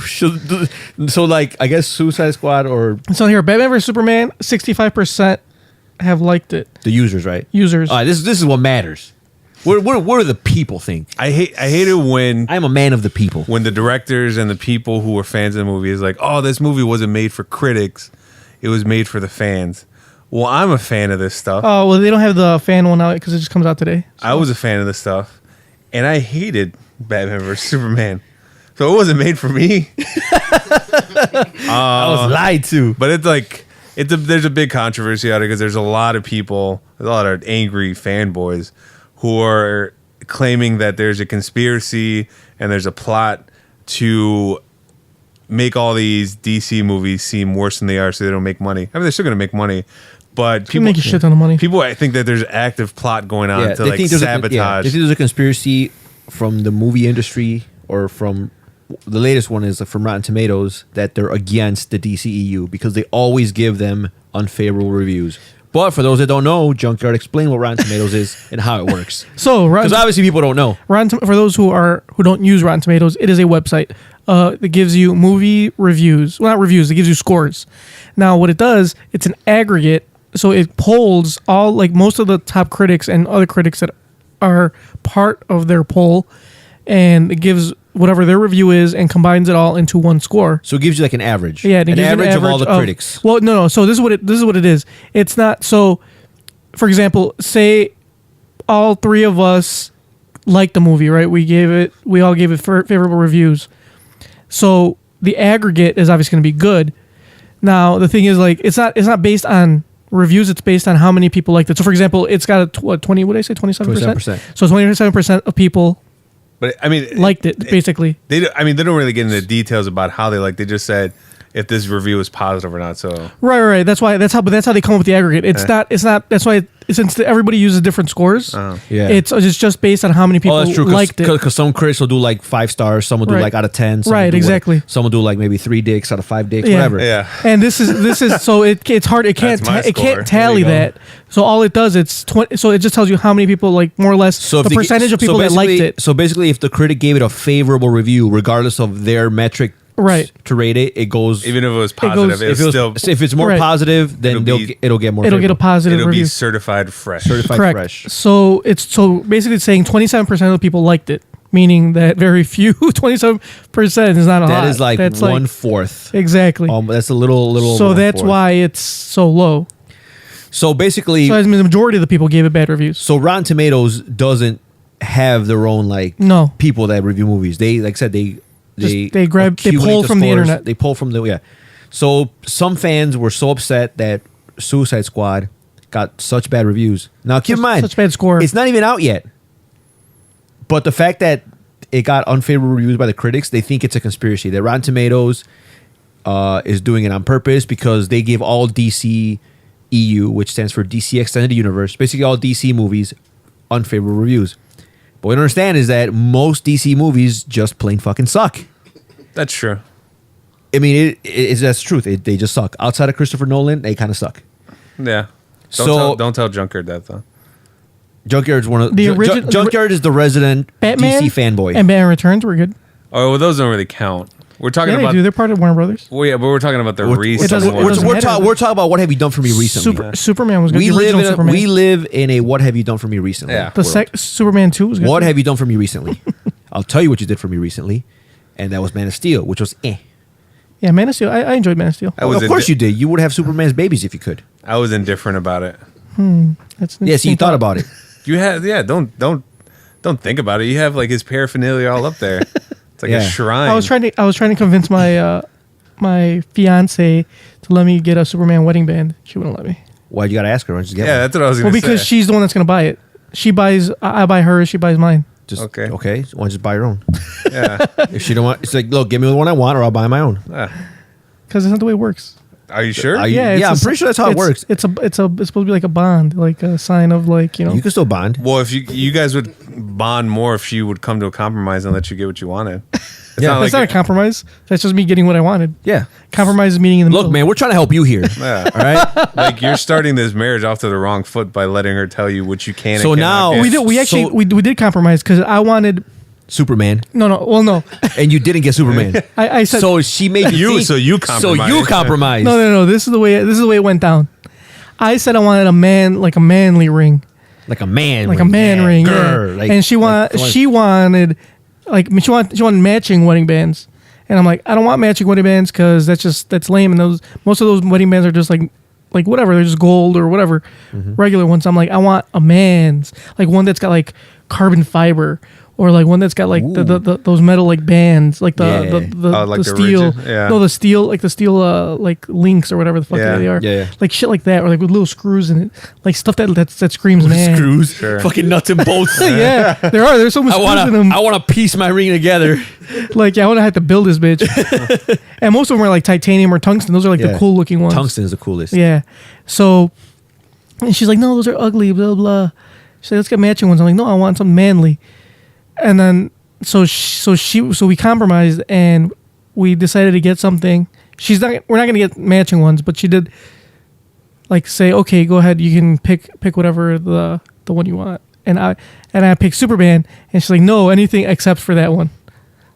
so like I guess Suicide Squad or So here, Batman vs Superman, 65% have liked it. the users, right? Users. All right, this is what matters. What do the people think? I hate it when I'm a man of the people. the directors and the people who are fans of the movie is like, oh, this movie wasn't made for critics, it was made for the fans. Well, I'm a fan of this stuff. Oh, well, they don't have the fan one out because it just comes out today. I was a fan of this stuff, and I hated Batman vs Superman, so it wasn't made for me. I was lied to. But it's like there's a big controversy out of it because there's a lot of people, a lot of angry fanboys who are claiming that there's a conspiracy and there's a plot to make all these DC movies seem worse than they are so they don't make money. I mean, they're still going to make money, but people make a shit ton of money. People, I think that there's active plot going on to like sabotage. They think there's a conspiracy from the movie industry or from the latest one is from Rotten Tomatoes that they're against the DCEU because they always give them unfavorable reviews. But for those that don't know, Junkyard, explain what Rotten Tomatoes is and how it works. So Because obviously people don't know. For those who don't use Rotten Tomatoes, it is a website that gives you movie reviews. Well, not reviews. It gives you scores. Now, what it does, it's an aggregate. So it polls all, like, most of the top critics and other critics that are part of their poll, and it gives whatever their review is and combines it all into one score. So it gives you like an average. Yeah, an average of all the critics. Well, no. So this is what it is. It's not so. For example, say all three of us liked the movie, right? We all gave it favorable reviews. So the aggregate is obviously going to be good. Now the thing is, like, it's not based on reviews. It's based on how many people liked it. So for example, it's got a 20. What did I say? 27%. So 27% of people. But I mean, liked it basically. They don't really get into details about how they liked. They just said if this review is positive or not. So right. That's how they come up with the aggregate. It's not. That's why since everybody uses different scores. Yeah, it's just based on how many people liked it. Because some critics will do like 5 stars. Some will do like out of 10. Some right, exactly. Some will do like maybe 3 dicks out of 5 dicks. Yeah. Whatever. Yeah. And this is so it's hard. It can't tally that. So all it does, it's 20. So it just tells you how many people, like, more or less, so the percentage of people that liked it. So basically, if the critic gave it a favorable review, regardless of their metric, right, to rate it, it goes. Even if it was positive, if it's more positive, then it'll get more. It'll get a positive It'll review. be certified fresh. Correct. Fresh. So basically it's saying 27% of the people liked it, meaning that very few. 27% is not a lot. That is like 1/4. Exactly. That's a little. So that's why it's so low. So basically, the majority of the people gave it bad reviews. So Rotten Tomatoes doesn't have their own people that review movies. They, like I said, they pull from the internet. They pull from the So some fans were so upset that Suicide Squad got such bad reviews. Now keep in mind, such bad score. It's not even out yet. But the fact that it got unfavorable reviews by the critics, they think it's a conspiracy. That Rotten Tomatoes is doing it on purpose because they give all DC EU, which stands for DC Extended Universe, basically all DC movies, unfavorable reviews. But what I understand is that most DC movies just plain fucking suck. That's true. I mean, that's truth. They just suck. Outside of Christopher Nolan, they kind of suck. Yeah. Don't tell Junkyard that, though. Junkyard's one of Junkyard is the resident Batman DC fanboy. And Batman Returns were good. Oh, well, those don't really count. We're talking about. They're part of Warner Brothers. Well, yeah, but we're talking about the recent. We're talking about what have you done for me recently. Superman was good. We live in a what have you done for me recently. Yeah. Superman 2 was good. What have you done for me recently? I'll tell you what you did for me recently, and that was Man of Steel, which was eh. Yeah, Man of Steel. I enjoyed Man of Steel. Of course you did. You would have Superman's babies if you could. I was indifferent about it. That's you thought about it. You had don't think about it. You have like his paraphernalia all up there. It's like a shrine. I was trying to convince my my fiance to let me get a Superman wedding band. She wouldn't let me. Why'd you gotta ask her? Why don't you just get one? That's what I was going to say. Well, because she's the one that's going to buy it. She buys. I buy hers. She buys mine. Okay. So why don't you just buy your own? Yeah. If she don't want, it's like, look, give me the one I want, or I'll buy my own. Because it's not the way it works. Are you sure? Yeah, I'm pretty sure that's how it works. It's supposed to be like a bond, like a sign of You can still bond. Well, if you guys would bond more if she would come to a compromise and let you get what you wanted. That's not a compromise. That's just me getting what I wanted. Yeah. Compromise is meeting in the middle. Look, man, we're trying to help you here. Yeah. All right. Like you're starting this marriage off to the wrong foot by letting her tell you what you can. So and now get. we did compromise because I wanted Superman. No. And you didn't get Superman. I said so. She made you. So you compromised. So you compromised. No. This is the way it went down. I said I wanted a manly ring. Like a man ring. Grr, yeah. And she wanted matching wedding bands. And I'm like, I don't want matching wedding bands because that's lame. And most of those wedding bands are just like whatever. They're just gold or whatever, regular ones. I'm like, I want a man's, like one that's got like carbon fiber, or like one that's got like those metal like bands, like the steel. No, the steel, like the steel like links or whatever the fuck they are. Yeah. Like shit like that, or like with little screws in it, like stuff that screams man. Screws, Sure. fucking nuts and bolts. Yeah, there's so much screws in them. I want to piece my ring together. Like, I would have had to build this bitch. And most of them are like titanium or tungsten. Those are like the cool looking ones. Tungsten is the coolest. Yeah. So, and she's like, no, those are ugly, blah, blah. She's like, let's get matching ones. I'm like, no, I want something manly. And then so we compromised and we decided to get something. We're not gonna get matching ones, but she did like say, okay, go ahead, you can pick whatever the one you want. And I picked Superman, and she's like, no, anything except for that one.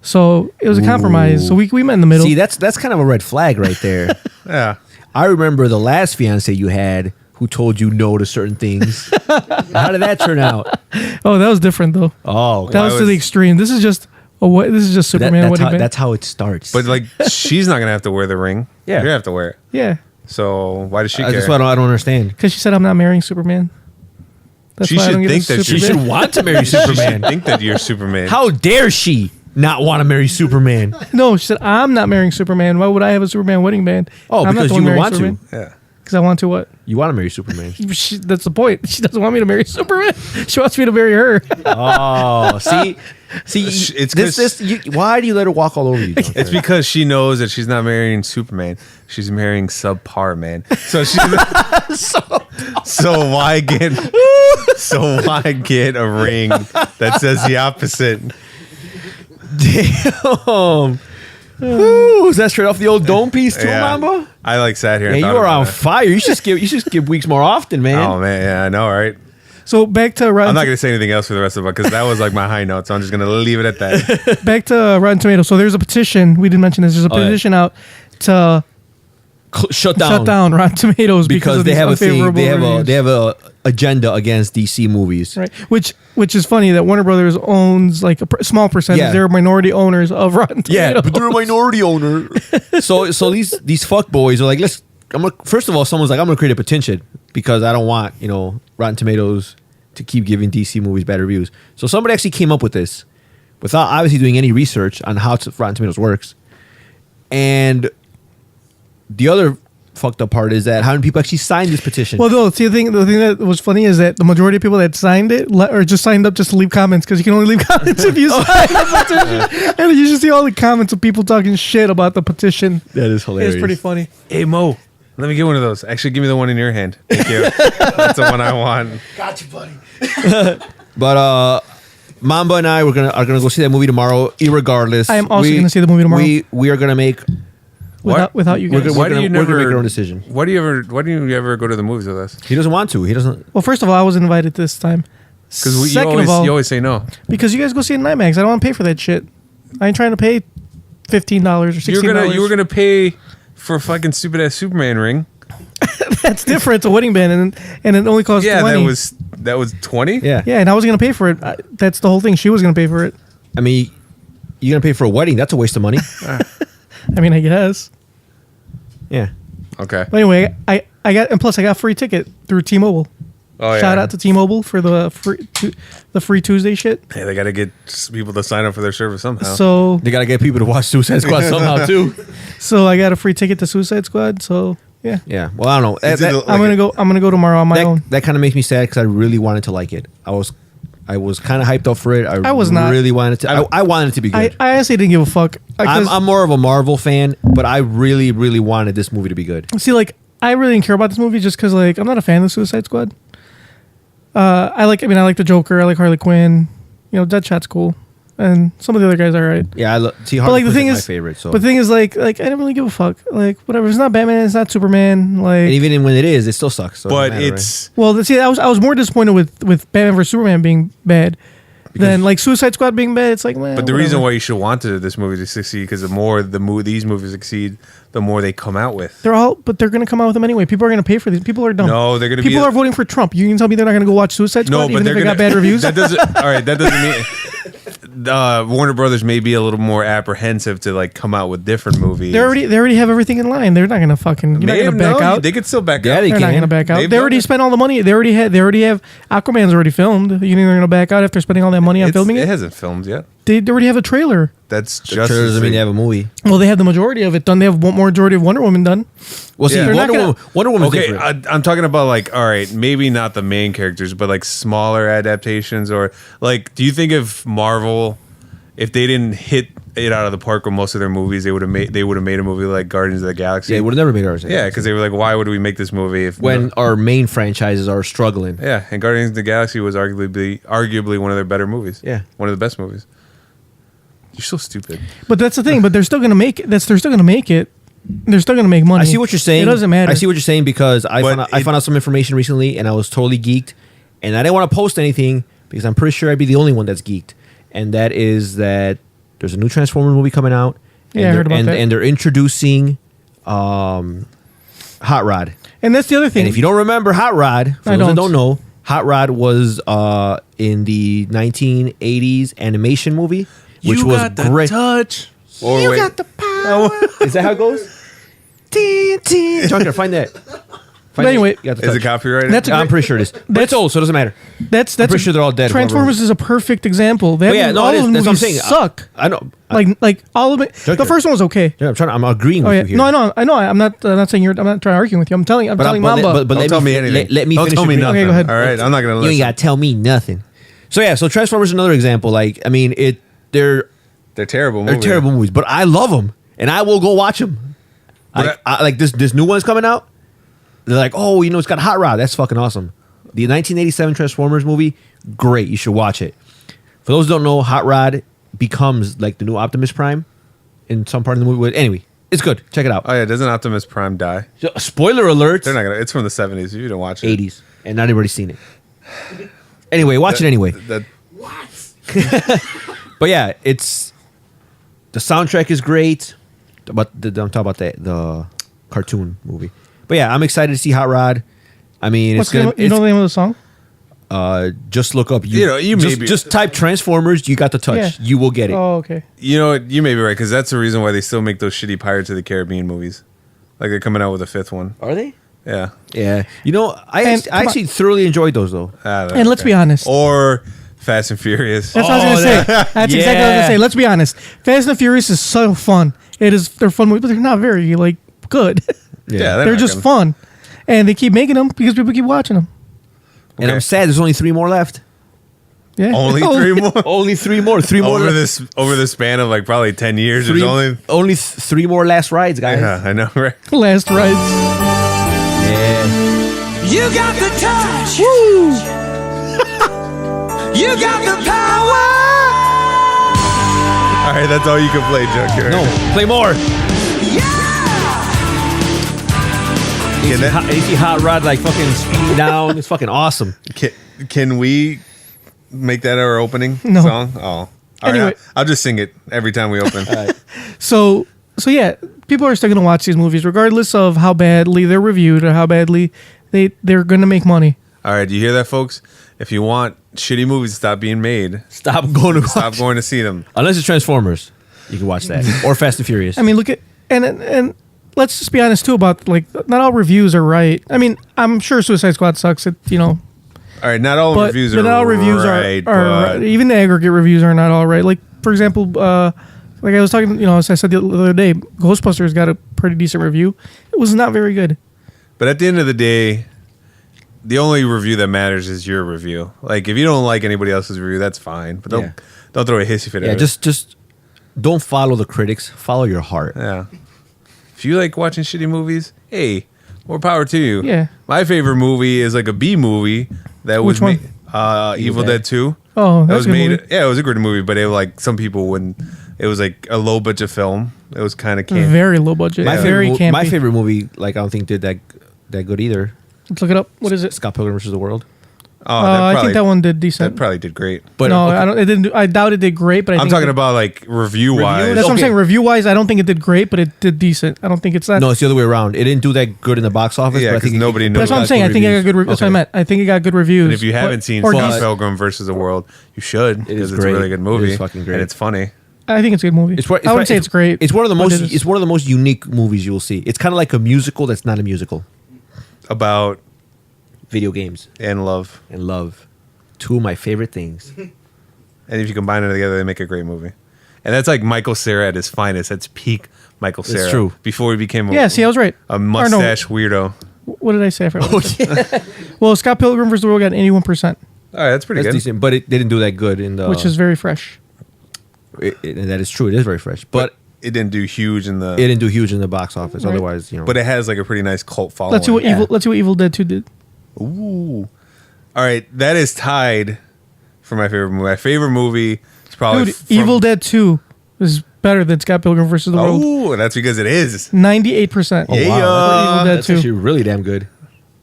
So it was a compromise. So we met in the middle. See, that's kind of a red flag right there. Yeah. I remember the last fiance you had who told you no to certain things. How did that turn out? Oh, that was different though. Oh, That was to the extreme. This is just Superman wedding band. that's how it starts. But like, she's not gonna have to wear the ring. Yeah. You're gonna have to wear it. Yeah, So why does she care? that's what I don't understand. because she said I'm not marrying Superman. That's She why I should don't get think a that she She Superman. should want to marry I Superman. think that you're Superman. How dare she not want to marry Superman? No, she said I'm not marrying Superman. Why would I have a Superman wedding band? Oh, I'm not because the one you would marrying want Superman. to. Yeah. Because I want to what? You want to marry Superman. That's the point. She doesn't want me to marry Superman. She wants me to marry her. Oh, see, It's why do you let her walk all over you? Junker? It's because she knows that she's not marrying Superman. She's marrying subpar man. So she's so why get a ring that says the opposite? Damn. Ooh, is that straight off the old dome piece too, Mamba? I like sat here. Yeah, And you thought are about on it. fire. You should skip weeks more often, man. Oh man, yeah, I know, right? So back to I'm Rotten, not gonna say anything else for the rest of it because that was like my high note. So I'm just gonna leave it at that. back to Rotten Tomatoes. So there's a petition. We didn't mention this. There's a Oh, yeah. petition out to Shut down. shut down Rotten Tomatoes because of they these have a thing. unfavorable They have reviews. a agenda against DC movies. Right, which is funny that Warner Brothers owns like a small percentage. Yeah. They're minority owners of Rotten Tomatoes. Yeah, but they're a minority owner. so these fuck boys are like, first of all, someone's like, I'm gonna create a petition because I don't want Rotten Tomatoes to keep giving DC movies bad reviews. So somebody actually came up with this without obviously doing any research on how Rotten Tomatoes works. And the other fucked up part is that how many people actually signed this petition? Well, no. See, the thing that was funny is that the majority of people that signed it or just signed up just to leave comments because you can only leave comments if you sign the petition. And you should see all the comments of people talking shit about the petition. that is hilarious. It's pretty funny. Hey Mo, let me get one of those. Actually, give me the one in your hand. Thank you. That's the one I want. Gotcha, buddy. But Mamba and I are gonna go see that movie tomorrow. Irregardless, I am also gonna see the movie tomorrow. We are gonna make. Without you We're guys. gonna- Why do you we're gonna never make our own decision. Why do you ever go to the movies with us? He doesn't want to. He doesn't. Well, first of all, I was invited this time. Because Second of all, you always say no. because you guys go see it in IMAX. I don't want to pay for that shit. I ain't trying to pay $15 or $16. You were gonna pay for a fucking stupid ass Superman ring. That's different. It's a wedding band, and it only costs Yeah, 20. that was 20. Yeah. Yeah, and I was gonna pay for it. That's the whole thing. She was gonna pay for it. I mean, you're gonna pay for a wedding. That's a waste of money. I mean, I guess. Yeah. Okay. But anyway, I got, and plus I got a free ticket through T-Mobile. Oh, Shout yeah. out to T-Mobile for the free Tuesday shit. Hey, they got to get people to sign up for their service somehow. So They gotta get people to watch Suicide Squad somehow too. I got a free ticket to Suicide Squad. So yeah, Yeah. Well, I don't know. Is it That, I'm gonna go tomorrow on my own. that kind of makes me sad because I really wanted to like it. I was kind of hyped up for it. I was not. really wanted to. I wanted it to be good. I honestly didn't give a fuck. I'm more of a Marvel fan, but I really, really wanted this movie to be good. See, like, I really didn't care about this movie just because, like, I'm not a fan of Suicide Squad. I like the Joker. I like Harley Quinn. Deadshot's cool, and some of the other guys are alright. Yeah, see, But like the thing my is, favorite. So, but the thing is, like I didn't really give a fuck. Like, whatever. It's not Batman. It's not Superman. Like, and even when it is, it still sucks. So it but doesn't matter, it's well, see, I was more disappointed with Batman vs Superman being bad than like Suicide Squad being bad. It's like, well, but the reason why you should want this movie to succeed because the more these movies succeed, the more they come out with. they're going to come out with them anyway. People are going to pay for these. People are dumb. No, they're going to be. People are voting for Trump. You can tell me they're not going to go watch Suicide Squad No, but even if they're they gonna, got bad reviews. That doesn't. All right, that doesn't mean. Warner Brothers may be a little more apprehensive to like come out with different movies. They already have everything in line. They're not going to fucking. You're not going to back out. They could still back Yeah, out. they They're not can. going to back out. They've They done already it. spent all the money. They already have Aquaman's already filmed. You think they're going to back out after spending all that money on filming It it? hasn't filmed yet. They already have a trailer. That's The just. trailer doesn't mean they have a movie. Well, they have the majority of it done. They have one majority of Wonder Woman done. Well, see, Yeah. They're not Wonder Woman's Okay, different. I'm talking about like, all right, maybe not the main characters, but like smaller adaptations or like, do you think if Marvel, if they didn't hit it out of the park with most of their movies, they would have made a movie like Guardians of the Galaxy? Yeah, it would have never made ours. Yeah, because they were like, why would we make this movie if when our main franchises are struggling. Yeah, and Guardians of the Galaxy was arguably one of their better movies. Yeah. One of the best movies. You're so stupid. But that's the thing. But they're still gonna make it. They're still gonna make it. They're still gonna make money. I see what you're saying. It doesn't matter. I see what you're saying because I But found out some information recently and I was totally geeked, and I didn't want to post anything because I'm pretty sure I'd be the only one that's geeked, and that is that there's a new Transformers movie coming out. Yeah, I heard about that. And they're introducing Hot Rod. And that's the other thing. And if you don't remember Hot Rod, for I those that don't. don't know, Hot Rod was in the 1980s animation movie, which you was got the great. touch. Or you wait. got the power. Is that how it goes? Junker, find that. But anyway, You got the Is it touch. copyrighted? That's a I'm great- pretty sure it is. But it's old, so it doesn't matter. That's pretty sure they're all dead, Transformers is a perfect example. That But yeah, no, all it is. of the That's what I'm movies saying. suck. I know. Like all of it. Joker. The first one was okay. Yeah, I'm agreeing Oh with yeah, you here. no, I know. I'm not saying you're. I'm not trying to argue with you. I'm telling Mamba. Don't let tell me- me anything. let me Don't finish tell me agreeing. nothing. Okay, go ahead. All right, I'm not gonna You listen. ain't gotta tell me nothing. So yeah, so Transformers is another example. Like, I mean, they're They're terrible. they're movies. terrible movies, but I love them and I will go watch them. But I like this new one's coming out. They're like, oh, it's got Hot Rod. That's fucking awesome. The 1987 Transformers movie, great. You should watch it. For those who don't know, Hot Rod becomes like the new Optimus Prime in some part of the movie. But anyway, it's good. Check it out. Oh yeah, doesn't Optimus Prime die? So, spoiler alert. They're not gonna. It's from the 70s. If you don't watch it, 80s, and not everybody's seen it. Anyway, watch it anyway. But yeah, it's the soundtrack is great. But I'm talking about the cartoon movie. But yeah, I'm excited to see Hot Rod. I mean, What's it's gonna. you know the name of the song? just look up. You just type Transformers. You got the touch. Yeah. You will get it. Oh, okay. You know what? You may be right because that's the reason why they still make those shitty Pirates of the Caribbean movies. Like they're coming out with a fifth one. Are they? Yeah. Yeah. I And come actually thoroughly enjoyed those though. And let's be honest. Or Fast and Furious. That's what I was gonna say. That's exactly what I was gonna say. Let's be honest. Fast and Furious is so fun. They're fun movies, but they're not very good. Yeah, they're not just gonna- fun, and they keep making them because people keep watching them. And I'm sad. There's only 3 more left. Yeah, Only 3 more. Only 3 more. 3 more over left. over the span of like probably 10 years. Three, There's only 3 more last rides, guys. yeah, I know, right? Last rides. Yeah. You got the touch. Woo! You got the power. All right, that's all you can play, Junker. No, play more. Can, You see Hot Rod like fucking speeding down. It's fucking awesome. can we make that our opening No. song? Oh, all right, Anyway. I'll just sing it every time we open. So yeah, people are still gonna watch these movies regardless of how badly they're reviewed or how badly they're gonna make money. All right, do you hear that, folks? If you want shitty movies to stop being made, Stop going to stop going to see them. Unless it's Transformers, you can watch that or Fast and Furious. I mean, look at and let's just be honest too about like not all reviews are right. I mean, I'm sure Suicide Squad sucks. All right, not all But reviews not are all reviews right, are but even the aggregate reviews are not all right. Like for example, like I was talking, as I said the other day, Ghostbusters got a pretty decent review. It was not very good. But at the end of the day, the only review that matters is your review. Like if you don't like anybody else's review, that's fine. But don't throw a hissy fit at it. just don't follow the critics. Follow your heart. Yeah. If you like watching shitty movies, hey, more power to you. Yeah. My favorite movie is like a B movie that was Which made, Evil Dead 2. Oh, That that's was a good made. movie. Yeah, it was a good movie, but it like some people wouldn't. It was like a low budget film. It was kind of campy. Very low budget. My Very campy. My favorite movie, like I don't think did that good either. Let's look it up. What is it? Scott Pilgrim vs. the World. Oh, I think that one did decent. That probably did great. But no, okay. I don't. It didn't. I doubt it did great. But I I'm think talking about like review wise. That's what I'm Okay. saying. Review wise, I don't think it did great, but it did decent. I don't think it's that. No, it's the other way around. It didn't do that good in the box office. Yeah, but I 'cause think nobody it, knows That's what I'm got saying. I think it got good. That's what I Okay. meant. I think it got good reviews. And if you haven't seen or Scott decent. Pilgrim versus the World, you should is because it's great. a really good It movie. is fucking great. And it's funny. I think it's a good movie. I wouldn't say it's great. It's one of the but most. it is. It's one of the most unique movies you will see. It's kind of like a musical that's not a musical. About Video games and love. and love, 2 of my favorite things. And if you combine it together, they make a great movie. And that's like Michael Cera at his finest. That's peak Michael It's Cera. true. Before he became Yeah, see, I was right. a Or no, mustache weirdo. what did I say? I forgot what I said. Well, Scott Pilgrim vs. the World got 81%, All right, that's pretty That's good. decent, but it didn't do that good in the. which is very fresh. And that is true. It is very fresh, but It didn't do huge in the. it didn't do huge in the box office. Right. Otherwise, but it has like a pretty nice cult following. Let's see what Yeah. Evil Dead 2 did. Ooh. All right, that is tied for my favorite movie. My favorite movie is probably Dude, Evil Dead 2 is better than Scott Pilgrim versus the World. Oh, that's because it is. 98%. Oh, Yeah. wow. Evil Dead That's 2. actually really damn good.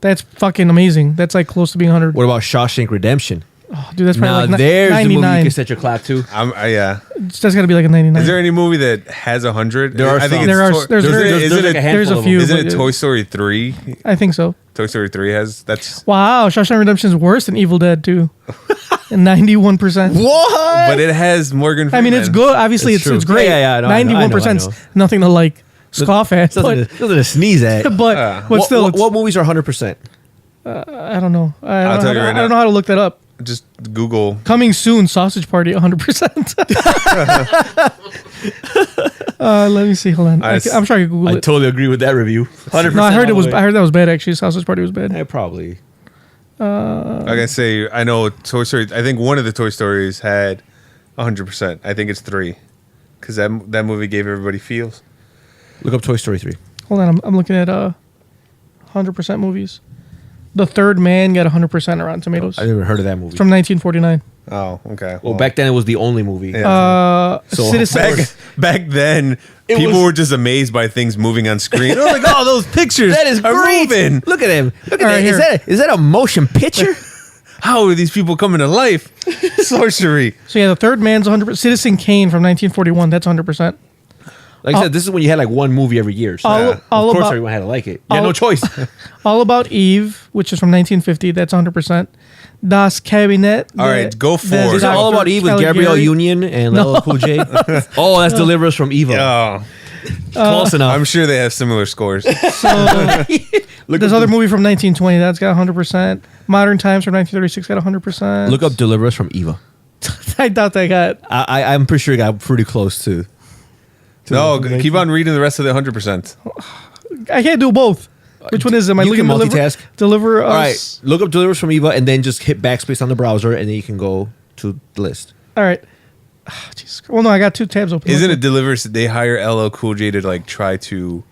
That's fucking amazing. That's like close to being 100. What about Shawshank Redemption? Oh, dude, that's Now probably like there's the movie you 99. can set your clock to. Yeah. That's got to be like a 99. Is there any movie that has 100? There are I think some. it's There are- Toy- there's very- isn't like it- a handful there's a of few. them. Isn't it but- Toy Story 3? I think so. Toy Story 3 has that's, Wow, Shawshank Redemption is worse than Evil Dead 2. And 91%. What? but it has Morgan I Freeman. mean, it's good. Obviously, It's it's true. great. Yeah, no, I know, 91% I know. 's nothing to like scoff at. Something to sneeze at. But what, still, what, it's, what movies are 100%? I don't know. I'll tell you right I now. don't know how to look that up. Just Google. Coming soon, Sausage Party, 100%. Let me see. Hold on. I I'm sure I can Google I it. totally agree with that review. 100%. No, I heard it was. all the I way. heard that was bad. Actually, Sausage Party was bad. Yeah, probably. Like I say, I know Toy Story. I think one of the Toy Stories had 100%. I think it's 3 because that movie gave everybody feels. Look up Toy Story 3. Hold on. I'm looking at 100% movies. The Third Man got 100% on Rotten Tomatoes. I never heard of that movie. From 1949. Oh, okay. well, back then it was the only movie. Yeah. So Citizen. back then, It people was- were just amazed by things moving on screen. Oh, like, oh, those pictures that is are great. moving. Look at him. Look at All right, that. Is that a motion picture? How are these people coming to life? Sorcery. So yeah, The Third Man's 100%. Citizen Kane from 1941. That's 100%. Like I said, this is when you had like one movie every year. So All- all of course, about- everyone had to like it. You had all- no choice. All About Eve, which is from 1950. That's 100%. Das Cabinet. All right, go for it. Is it All About Eve with Gabrielle Union and LL Cool J? Oh, that's Deliver Us from Evil. Oh, Close enough. I'm sure they have similar scores. There's other movie from 1920 that's got 100%. Modern Times from 1936 got 100%. Look up Deliver Us from Evil. I doubt they got. I'm pretty sure it got pretty close to. No, keep on reading the rest of the 100%. I can't do both. Which one is it? Am I You looking can Deliver, multitask. Deliver Us? All right, look up Deliver Us from Evil and then just hit backspace on the browser and then you can go to the list. All right. Jesus Christ. Well, no, I got 2 tabs open. Isn't it Delivers? They hire LL Cool J to like try to,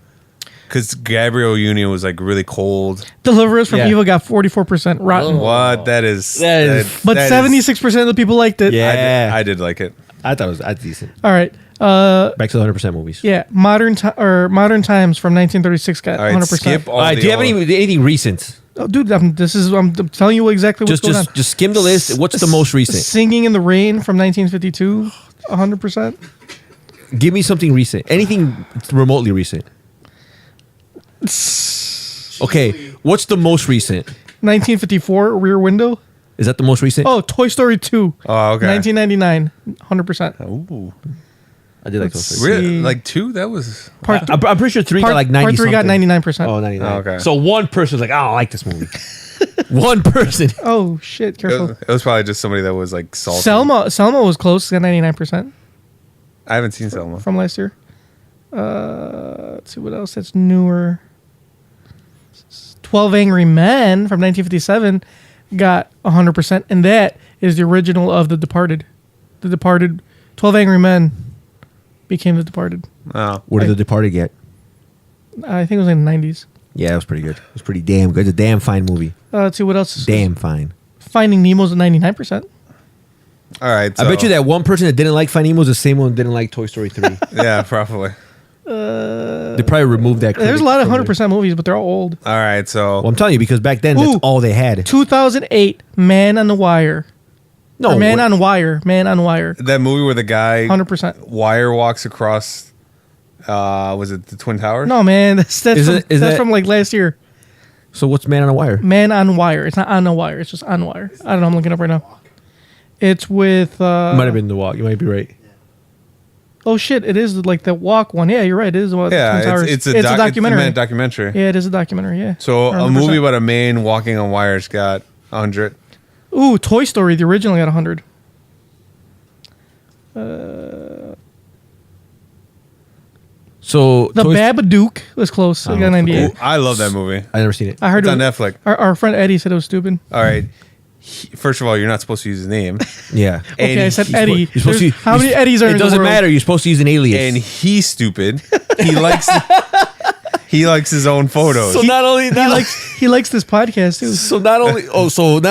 because Gabrielle Union was like really cold. Deliver Us from Yeah. Evil got 44% rotten. What? That is. That is- But that is- 76% of the people liked it. Yeah. I did like it. I thought it was decent. All right. Back to the 100% movies. Yeah. Modern Times from 1936 got All right, 100%. skip all All right, the do you have old- anything recent? Oh, dude, I'm telling you exactly what's going on. Just skim the list. What's the most recent? Singing in the Rain from 1952, 100%. Give me something recent. Anything remotely recent. Okay, what's the most recent? 1954, Rear Window. Is that the most recent? Oh, Toy Story 2. Oh, okay. 1999, 100%. Ooh. I did like let's those. see. Really? Like 2? That was. I'm pretty sure 3 got like 90 Part 3 got something. 99%. Oh, 99. Oh, okay. So one person's like, I don't like this movie. One person. Oh, shit, careful. It was probably just somebody that was like salty. Selma was close. Got 99% I haven't seen Selma. from last year. Let's see what else that's newer. 12 Angry Men from 1957 got 100%, and that is the original of The Departed. The Departed, 12 Angry Men became The Departed. Oh. What did The Departed get? I think it was in the 90s. Yeah, it was pretty good. It was pretty damn good. It's a damn fine movie. Let's see what else. Damn fine. Finding Nemo's at 99%. All right. I bet you that one person that didn't like Finding Nemo is the same one that didn't like Toy Story 3. Yeah, probably. They probably removed that. There's a critic lot of from 100% movies, but they're all old. All right. So. Well, I'm telling you because back then Ooh. that's all they had. 2008, Man on the Wire. No, Or Man what- on Wire. Man on Wire. that movie where the guy 100%. wire walks across. Was it the Twin Towers? No, man, that's Is from, it- is that's that- from like last year. So what's Man on a Wire? Man on Wire. It's not on a wire. It's just on wire. I don't know. I'm looking it up right now. It's with. Might have been The Walk. You might be right. Oh shit! It is like the walk one. Yeah, you're right. It is about the Twin Yeah, Towers. it's a documentary. It's a documentary. Yeah, it is a documentary. Yeah. So a 100%. movie about a man walking on wires got 100. Ooh, Toy Story. The original got 100. So The Toy- Babadook was close. It got Ooh, 98. I love that movie. I never seen it. I heard It's it on was- Netflix. Our friend Eddie said it was stupid. All right. First of all, you're not supposed to use his name. Yeah. Okay, I said he's Eddie. You're supposed There's- to. how many Eddies are in It the doesn't world? matter. You're supposed to use an alias. And he's stupid. He likes He likes his own photos. So not only He likes this podcast too. so not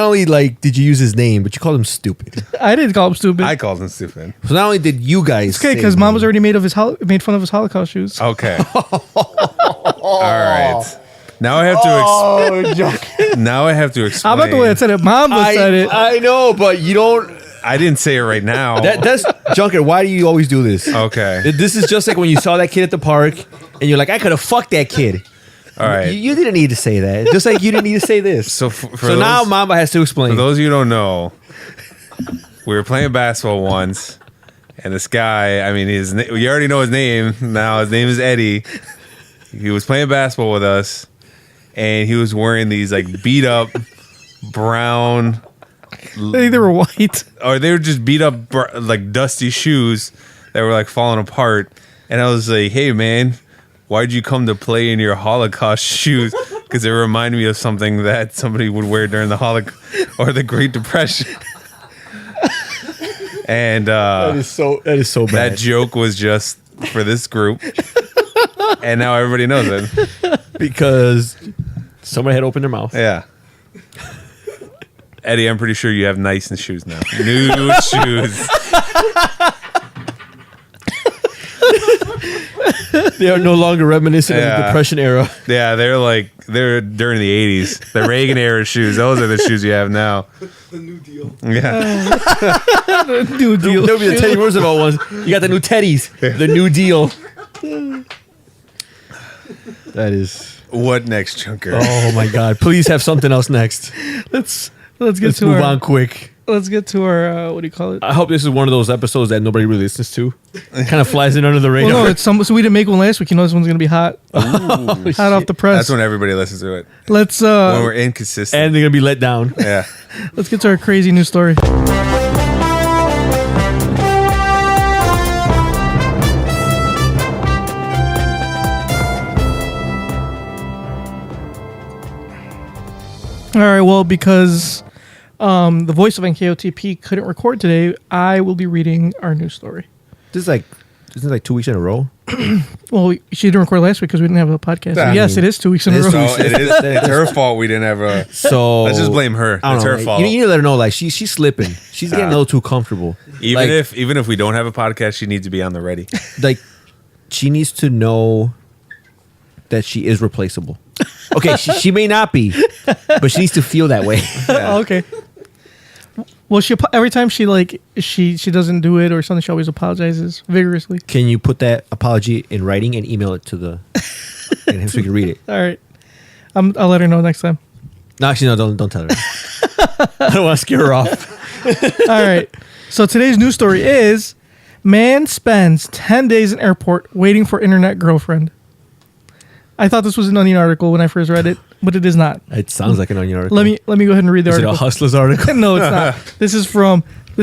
only like did you use his name, but you called him stupid. I didn't call him stupid. I called him stupid. So not only did you guys, Okay, say because his Mom was name, already made fun of his Holocaust shoes. Okay. All right. Now I have to. Now I have to explain. How about the way I said it? Mom said it. I know, but you don't. I didn't say it right now. That's Junker. Why do you always do this? Okay. This is just like when you saw that kid at the park, and you're like, I could have fucked that kid. All right. You didn't need to say that. Just like you didn't need to say this. So Now Mamba has to explain. For those of you who don't know, we were playing basketball once, and this guy, I mean, you already know his name. Now his name is Eddie. He was playing basketball with us, and he was wearing these like beat up brown, I think they were white. or they were just beat up like dusty shoes that were like falling apart. And I was like, hey man, why'd you come to play in your Holocaust shoes? Because it reminded me of something that somebody would wear during the Holocaust or the Great Depression. And that is so bad. that joke was just for this group. And now everybody knows it. Because somebody had opened their mouth. Yeah. Eddie, I'm pretty sure you have nice shoes now. New shoes. They are no longer reminiscent of the Depression era. Yeah, they're during the 80s. The Reagan era shoes. Those are the shoes you have now. The New Deal. Yeah. New deal. There'll be the Teddy Roosevelt ones. You got the new Teddies. The New Deal. That is. What next, Junker? Oh my God! Please have something else next. Let's Let's move on quick. Let's get to our what do you call it? I hope this is one of those episodes that nobody really listens to. Kind of flies in under the radar. Well, no, it's so we didn't make one last week. You know this one's gonna be hot, hot off the press. That's when everybody listens to it. Let's When we're inconsistent. And they're gonna be let down. Yeah. let's get to our crazy news story. All right, well, because the voice of NKOTP couldn't record today, I will be reading our news story. This is like 2 weeks in a row. Well, she didn't record last week because we didn't have a podcast. So I yes, mean, it is 2 weeks in a row. So it's her fault we didn't have a. So Let's just blame her. I don't It's know, her like, fault. You need to let her know, like she's slipping. She's getting a little too comfortable. Even Like- if we don't have a podcast, she needs to be on the ready. Like she needs to know that she is replaceable. Okay, she may not be, but she needs to feel that way. Oh, okay. Well, every time she doesn't do it or something, she always apologizes vigorously. Can you put that apology in writing and email it to the and so we can read it? All right, I'll let her know next time. No, actually, no, don't tell her. I don't want to scare her off. All right. So today's news story is: man spends 10 days in airport waiting for internet girlfriend. I thought this was an Onion article when I first read it, but it is not. It sounds like an Onion article. Let me go ahead and read the Is it article. a Hustlers article? No, it's not. This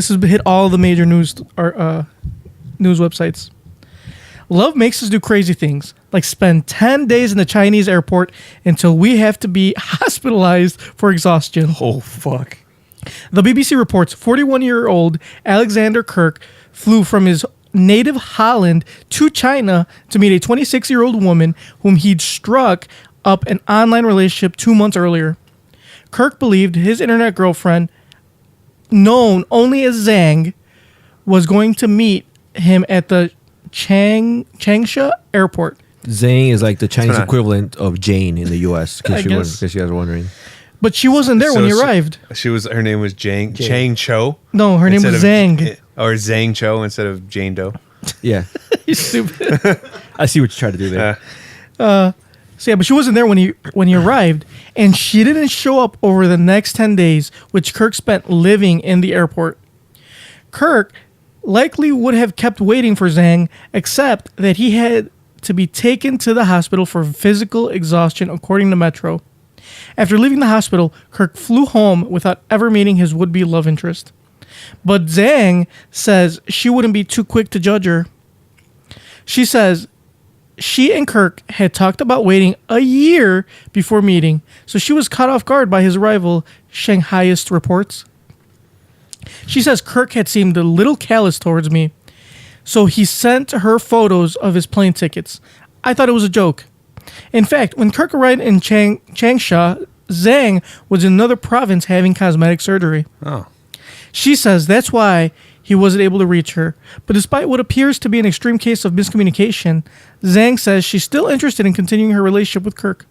has hit all the major news websites. Love makes us do crazy things, like spend 10 days in the Chinese airport until we have to be hospitalized for exhaustion. Oh fuck! The BBC reports 41-year-old Alexander Kirk flew from his native Holland to China to meet a 26-year-old woman whom he'd struck up an online relationship 2 months earlier. Kirk believed his internet girlfriend, known only as Zhang, was going to meet him at the Changsha airport. Zhang is like the Chinese not- equivalent of Jane in the U.S. I In guess. case you guys were wondering. But she wasn't there when he arrived. Her name was Chang Cho. No, her name instead was of- Zhang. Or Zhang Cho instead of Jane Doe. Yeah, You stupid. I see what you tried to do there. So yeah, but she wasn't there when he arrived, and she didn't show up over the next 10 days, which Kirk spent living in the airport. Kirk likely would have kept waiting for Zhang, except that he had to be taken to the hospital for physical exhaustion, according to Metro. After leaving the hospital, Kirk flew home without ever meeting his would-be love interest. But Zhang says she wouldn't be too quick to judge her. She says she and Kirk had talked about waiting a year before meeting, so she was caught off guard by his arrival, Shanghaiist reports. She says Kirk had seemed a little callous towards me, so he sent her photos of his plane tickets. I thought it was a joke. In fact, when Kirk arrived in Changsha, Zhang was in another province having cosmetic surgery. Oh. She says that's why he wasn't able to reach her. But despite what appears to be an extreme case of miscommunication, Zhang says she's still interested in continuing her relationship with Kirk.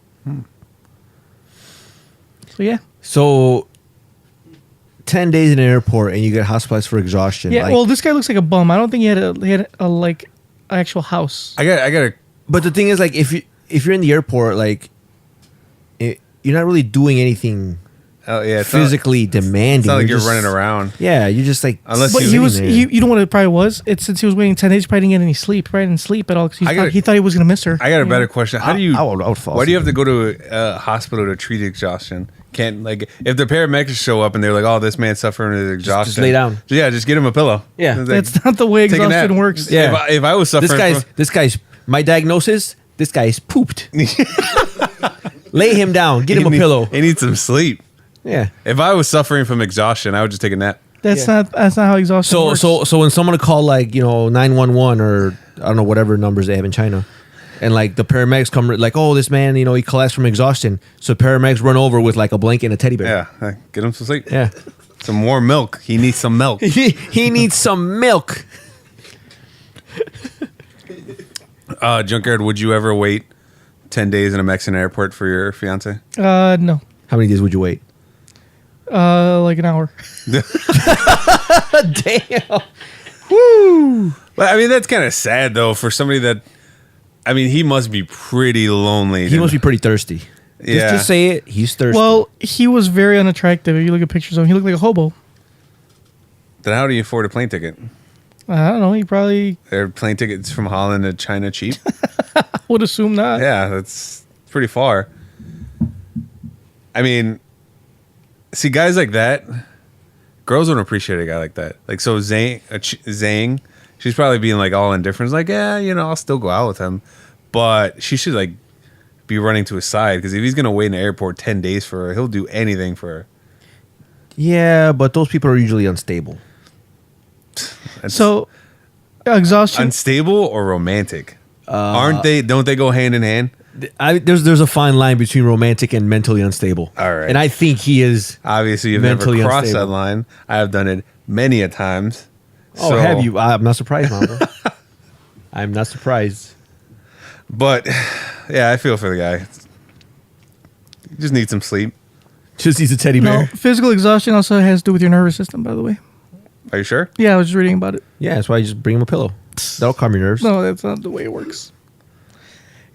So, yeah. So, 10 days in an airport and you get hospitalized for exhaustion. Yeah, like, well, this guy looks like a bum. I don't think he had a like, actual house. I got a but the thing is, like, if you're in the airport, like, you're not really doing anything it's physically demanding. It's not like you're just running around. Yeah, you're just like... Unless But you- you know what it probably was? It's since he was waiting 10 days, he probably didn't get any sleep. Probably didn't sleep at all because he thought he was going to miss her. I got a better question. How do you? I would fall Why do you have asleep. to go to a hospital to treat exhaustion? Can't like if the paramedics show up and they're like, "Oh, this man's suffering with exhaustion." lay down. Yeah, just get him a pillow. Yeah. Like, That's not the way take a nap. exhaustion works. Yeah. If I was suffering, This guy's... My diagnosis, this guy's pooped. Lay him down. Get him a pillow. He needs some sleep. Yeah. If I was suffering from exhaustion, I would just take a nap. That's not how exhaustion works. So when someone call, like, 911 or I don't know, whatever numbers they have in China, and like the paramedics come, like, oh, this man, he collapsed from exhaustion. So paramedics run over with like a blanket and a teddy bear. Yeah, get him some sleep. Yeah. Some warm milk. He needs some milk. He needs some milk. Junkyard, would you ever wait 10 days in a Mexican airport for your fiance? No. How many days would you wait? Like an hour. Damn. But I mean, that's kind of sad though for somebody that. I mean, he must be pretty lonely. He must be pretty thirsty. Yeah. Just say it. He's thirsty. Well, he was very unattractive. If you look at pictures of him, he looked like a hobo. Then how do you afford a plane ticket? I don't know. He probably Are plane tickets from Holland to China cheap? would assume not. Yeah, that's pretty far. I mean, see, guys like that, girls don't appreciate a guy like that. Like, so Zhang, she's probably being like all indifferent. Like, yeah, I'll still go out with him. But she should like be running to his side because if he's going to wait in the airport 10 days for her, he'll do anything for her. yeah, but those people are usually unstable. That's So, exhaustion. unstable or romantic? Aren't they? Don't they go hand in hand? There's a fine line between romantic and mentally unstable. All right. And I think he is. Obviously, you've Mentally never crossed unstable. that line. I have done it many a times. Oh, So- have you? I'm not surprised, Mamba. I'm not surprised. But yeah, I feel for the guy. You just need some sleep. Just needs a teddy bear. no, physical exhaustion also has to do with your nervous system, by the way. Are you sure? Yeah, I was just reading about it. Yeah, that's why you just bring him a pillow. That'll calm your nerves. No, that's not the way it works.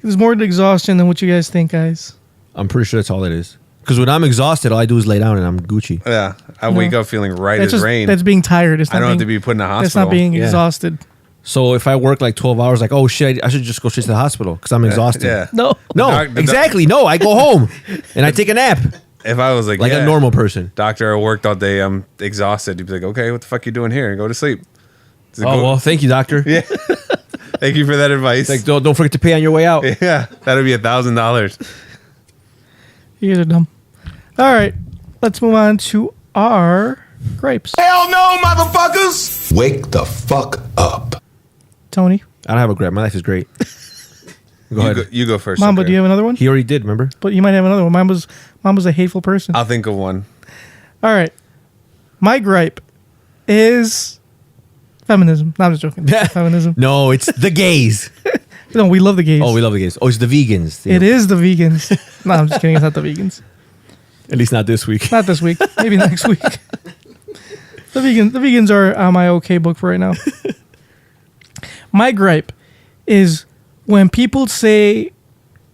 There's more to exhaustion than what you guys think, guys. I'm pretty sure that's all it is. Because when I'm exhausted, all I do is lay down and I'm Gucci. Yeah, I wake up feeling right That's as just rain. that's being tired. It's not I don't being, have to be put in a hospital. That's not being Yeah. exhausted. So if I work like 12 hours, like, oh shit, I should just go straight to the hospital because I'm exhausted. Yeah. No. No, exactly. No, I go home and I take a nap If I was like like yeah, a normal person. doctor, I worked all day. I'm exhausted. You'd be like, okay, what the fuck you doing here? Go to sleep. So Oh, go- well, thank you, doctor. Yeah. Thank you for that advice. Like, don't forget to pay on your way out. Yeah, that'd be $1,000. You guys are dumb. All right, let's move on to our gripes. Hell no, motherfuckers! Wake the fuck up. Tony, I don't have a grab. My life is great. Go ahead. You go first. Mamba, okay. do you have another one? He already did, remember? But you might have another one. Mamba's a hateful person. I'll think of one. All right, my gripe is feminism. No, I'm just joking. Feminism. No, it's the gays. No, we love the gays. Oh, we love the gays. Oh, it's the vegans. It is the vegans. No, I'm just kidding. It's not the vegans. At least not this week. Not this week. Maybe next week. The vegans are on my okay book for right now. My gripe is when people say,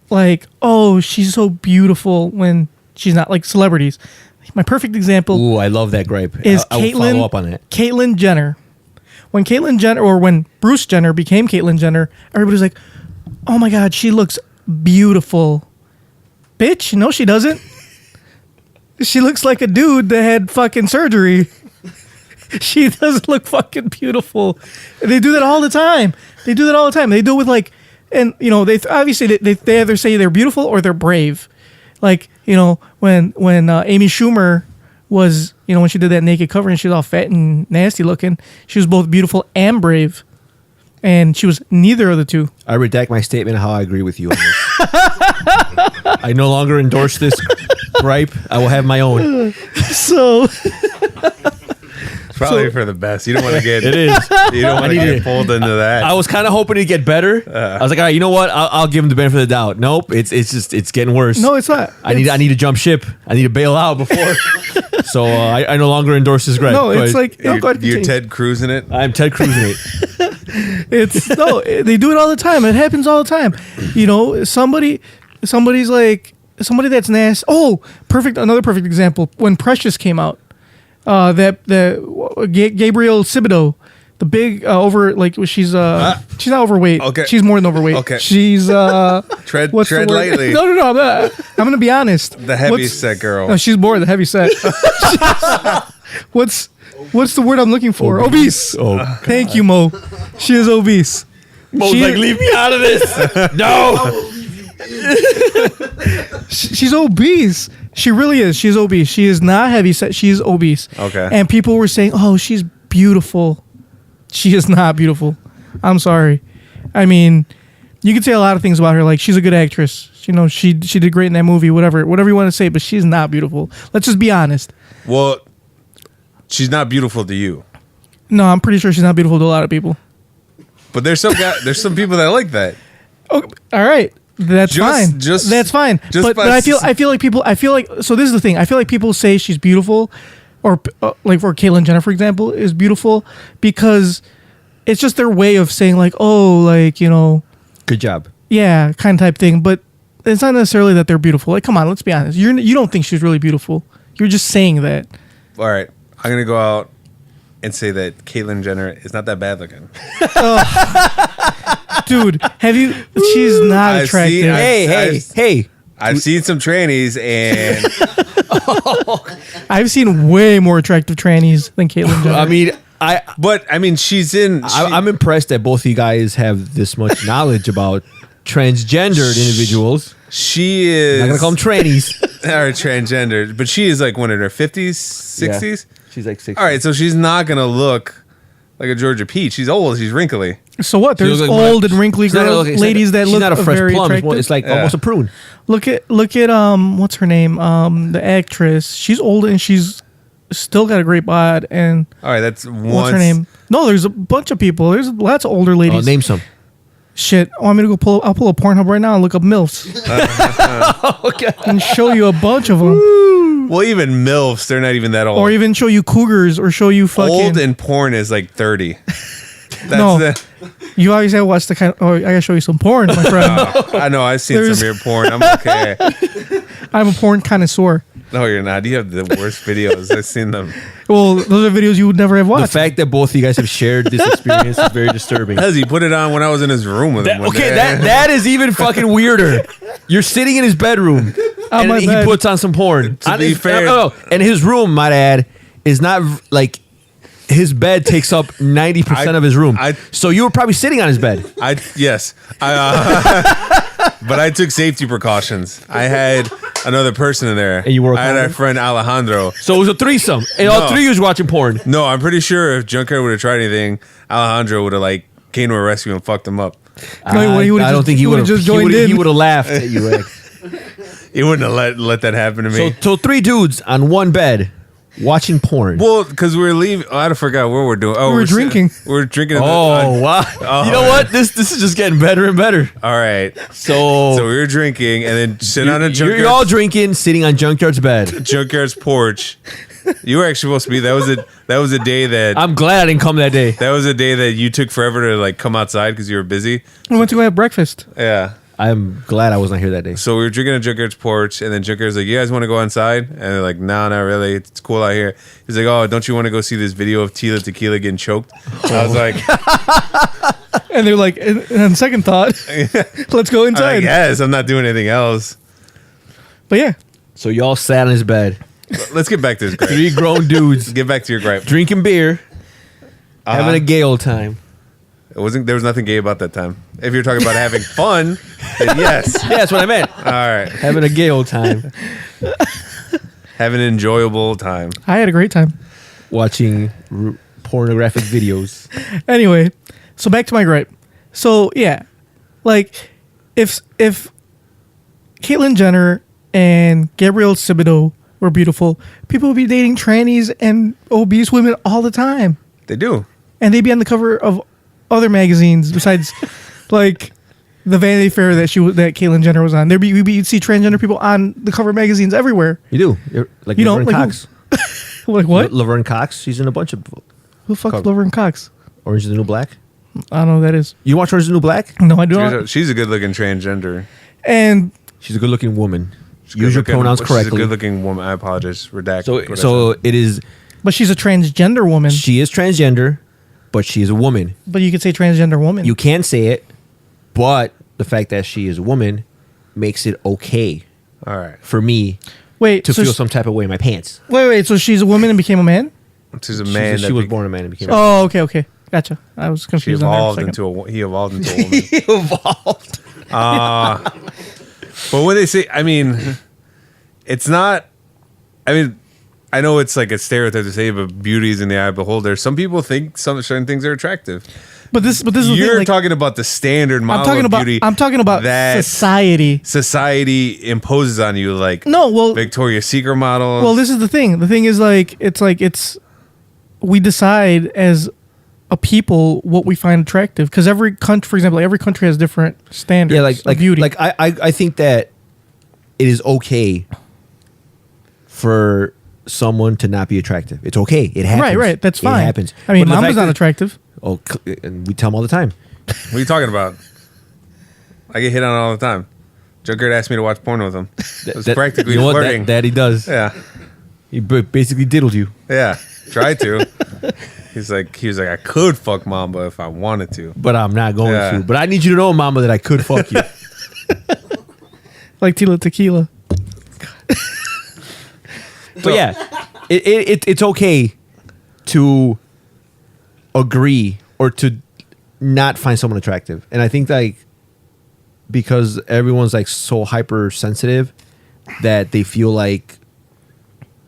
like, "Oh, she's so beautiful," when she's not, like celebrities. My perfect example Ooh, I love that gripe. is I will follow up on it. Caitlyn Jenner. When Caitlyn Jenner, or when Bruce Jenner became Caitlyn Jenner, everybody's like, "Oh my God, she looks beautiful." Bitch, no, she doesn't. She looks like a dude that had fucking surgery. She doesn't look fucking beautiful. They do that all the time. They do it with like, and they obviously they either say they're beautiful or they're brave. Like, when Amy Schumer was, when she did that naked cover and she was all fat and nasty looking, she was both beautiful and brave. And she was neither of the two. I redact my statement how I agree with you on this. I no longer endorse this gripe. I will have my own. So Probably for the best. You don't want to get. It is. You don't want to get pulled into that. I was kind of hoping to get better. I was like, all right, you know what? I'll give him the benefit of the doubt. Nope, it's getting worse. no, it's not. I need to jump ship. I need to bail out before. So I no longer endorse this gripe. No, it's but like no, go ahead, You're continue. Ted Cruz in it. I'm Ted Cruz in it. It's no, they do it all the time. It happens all the time. You know, somebody's like somebody that's nasty. Oh, another perfect example. When Precious came out, Gabriel Thibodeau, the big she's not overweight. Okay. She's more than overweight. Okay. She's Tread what's the word? lightly. No, I'm not. I'm gonna be honest. The heavy set girl. No, she's more the heavy set. What's the word I'm looking for? Obese. Oh, Thank you, Mo. She is obese. Mo's She- like, leave me out of this. No. She's obese. She really is. She's obese. She is not heavy set. She is obese. Okay. And people were saying, "Oh, she's beautiful." She is not beautiful. I'm sorry. I mean, you could say a lot of things about her. Like she's a good actress. You know, she did great in that movie. Whatever you want to say, but she's not beautiful. Let's just be honest. Well, she's not beautiful to you, No, I'm pretty sure she's not beautiful to a lot of people. but there's some people that like that. Oh, all right. That's Just- fine. just- That's fine. just But by I feel like so this is the thing. I feel like people say she's beautiful, or like for Caitlyn Jenner, for example, is beautiful because it's just their way of saying like, oh, like, you know, Good job. yeah, kind of type thing. But it's not necessarily that they're beautiful. Like, come on, let's be honest. You don't think she's really beautiful. You're just saying that. All right, I'm gonna go out and say that Caitlyn Jenner is not that bad looking. Dude, she's not I've attractive. seen- I- Hey. I've seen some trannies, and I've seen way more attractive trannies than Caitlyn Jenner. I mean, but I mean, I'm impressed that both of you guys have this much knowledge about transgendered individuals. she is I'm not gonna call them trannies. or transgendered, but she is like one in her 50s, 60s. She's like 60. All right, so she's not gonna look like a Georgia Peach. She's old. She's wrinkly. So what? There's looks like old and wrinkly She's not girls, she's ladies that she's look not a fresh very plum. attractive. It's like almost a prune. Look at what's her name? The actress. She's old and she's still got a great bod. And All right, that's one. what's her name? No, there's a bunch of people. There's lots of older Oh, ladies. name some. Shit. Oh, I'm gonna go pull. I'll pull up Pornhub right now and look up milfs Okay. and show you a bunch of them, Well, even MILFs, they're not even that old. or even show you cougars, or show you fucking. old in porn is like 30. That's No. You always have to watch the kind of. Oh, I gotta show you some porn, my friend. I know. I've seen There's- some of your porn. I'm okay. I'm a porn connoisseur. No, you're not. You have the worst videos. I've seen them. Well, those are videos you would never have The watched. fact that both of you guys have shared this experience is very disturbing. Because he put it on when I was in his room with him. one Okay, day. that is even fucking weirder. You're sitting in his bedroom and my he bed. puts on some porn. To be fair- no, and his room, might add, is not like his bed takes up 90% of his room. So you were probably sitting on his bed. Yes. But I took safety precautions. I had another person in there. And you wore a I had our condom? friend Alejandro. So it was a threesome, and all No. three of you was watching porn. No, I'm pretty sure if Junkyard would have tried anything, Alejandro would have like came to a rescue and fucked him up. No, he would've I don't just- think he he would would've have. just joined in. He would have laughed at you. Rick. He wouldn't have let that happen to me. So three dudes on one bed watching porn. Well, because we were leaving. Oh, I forgot what we're doing. Oh, We were drinking. We're drinking. Oh wow! You know what? This is just getting better and better. All right. So, So we were drinking and then sitting on a you're all drinking, sitting on Junkyard's bed. Junkyard's porch. You were actually supposed to be. That was a day that I'm glad I didn't come that day. that was a day that you took forever to like come outside because you were busy. We went to go have breakfast. Yeah. I'm glad I was not here that day. So we were drinking on Junkyard's porch, and then Junkyard's like, "You guys want to go inside?" And they're like, "No, not really. It's cool out here." He's like, "Oh, don't you want to go see this video of Tila Tequila getting choked?" I was like, And they're like, and on second thought, let's go inside. "Yes, I'm not doing anything else." But yeah, So y'all sat on his bed. Let's get back to this gripe. Three grown dudes Get back to your gripe. drinking beer, having a gay old time. There was nothing gay about that time. If you're talking about having fun, then yes. Yeah, that's what I meant. All right, Having a gay old time, having an enjoyable time. I had a great time. watching pornographic videos. Anyway, so back to my gripe. So yeah, like if Caitlyn Jenner and Gabrielle Thibodeau were beautiful, people would be dating trannies and obese women all the time. They do. And they'd be on the cover of other magazines besides like the Vanity Fair that Caitlyn Jenner was on. You'd see transgender people on the cover of magazines everywhere. You do. Like You know, Laverne like Cox. Like what? Laverne Cox. She's in a bunch of Who the fuck's cover. Laverne Cox? Orange is the New Black. I don't know who that is. You watch Orange is the New Black? No, I do not. She's a good-looking transgender. And She's a good-looking woman. She's Use your good-looking- pronouns She's a correctly. good-looking woman. I apologize. Redact. So, what I so said. it is. but she's a transgender woman. She is transgender, but she is a woman. But you could say transgender woman. You can say it, but the fact that she is a woman makes it okay All right. for me Wait, to so feel some type of way in my pants. wait. So she's a woman and became a man? She's a man. She that was be- born a man and became. Oh, okay. Gotcha. I was He confused. on that for a evolved second. into a. He evolved into a woman. He evolved. But when they say, I mean, it's not. I mean, I know it's like a stereotype to say, but beauty is in the eye of the beholder. Some people think some certain things are attractive. But this is the thing. You're Like, talking about the standard model I'm talking of about. beauty. I'm talking about that society. society imposes on you, like No, well, Victoria's Secret models. well, this is the thing. The thing is, like, it's we decide as a people what we find attractive because every country, for example, every country has different standards. Yeah, like of beauty. Like I think that it is okay for someone to not be attractive. It's okay. It happens. right. That's fine. It happens. I mean, But the Mama's fact not that- attractive. Oh, and we tell them all the time. What are you talking about? I get hit on all the time. Junkyard asked me to watch porn with him. It's practically you know what? flirting. That he does. Yeah, He basically diddled you. yeah. Try to. He was like, I could fuck Mamba if I wanted to. But I'm not going Yeah. to. But I need you to know, Mama, that I could fuck you. Like Tila Tequila. But yeah, it's okay to agree or to not find someone attractive. And I think like because everyone's like so hypersensitive that they feel like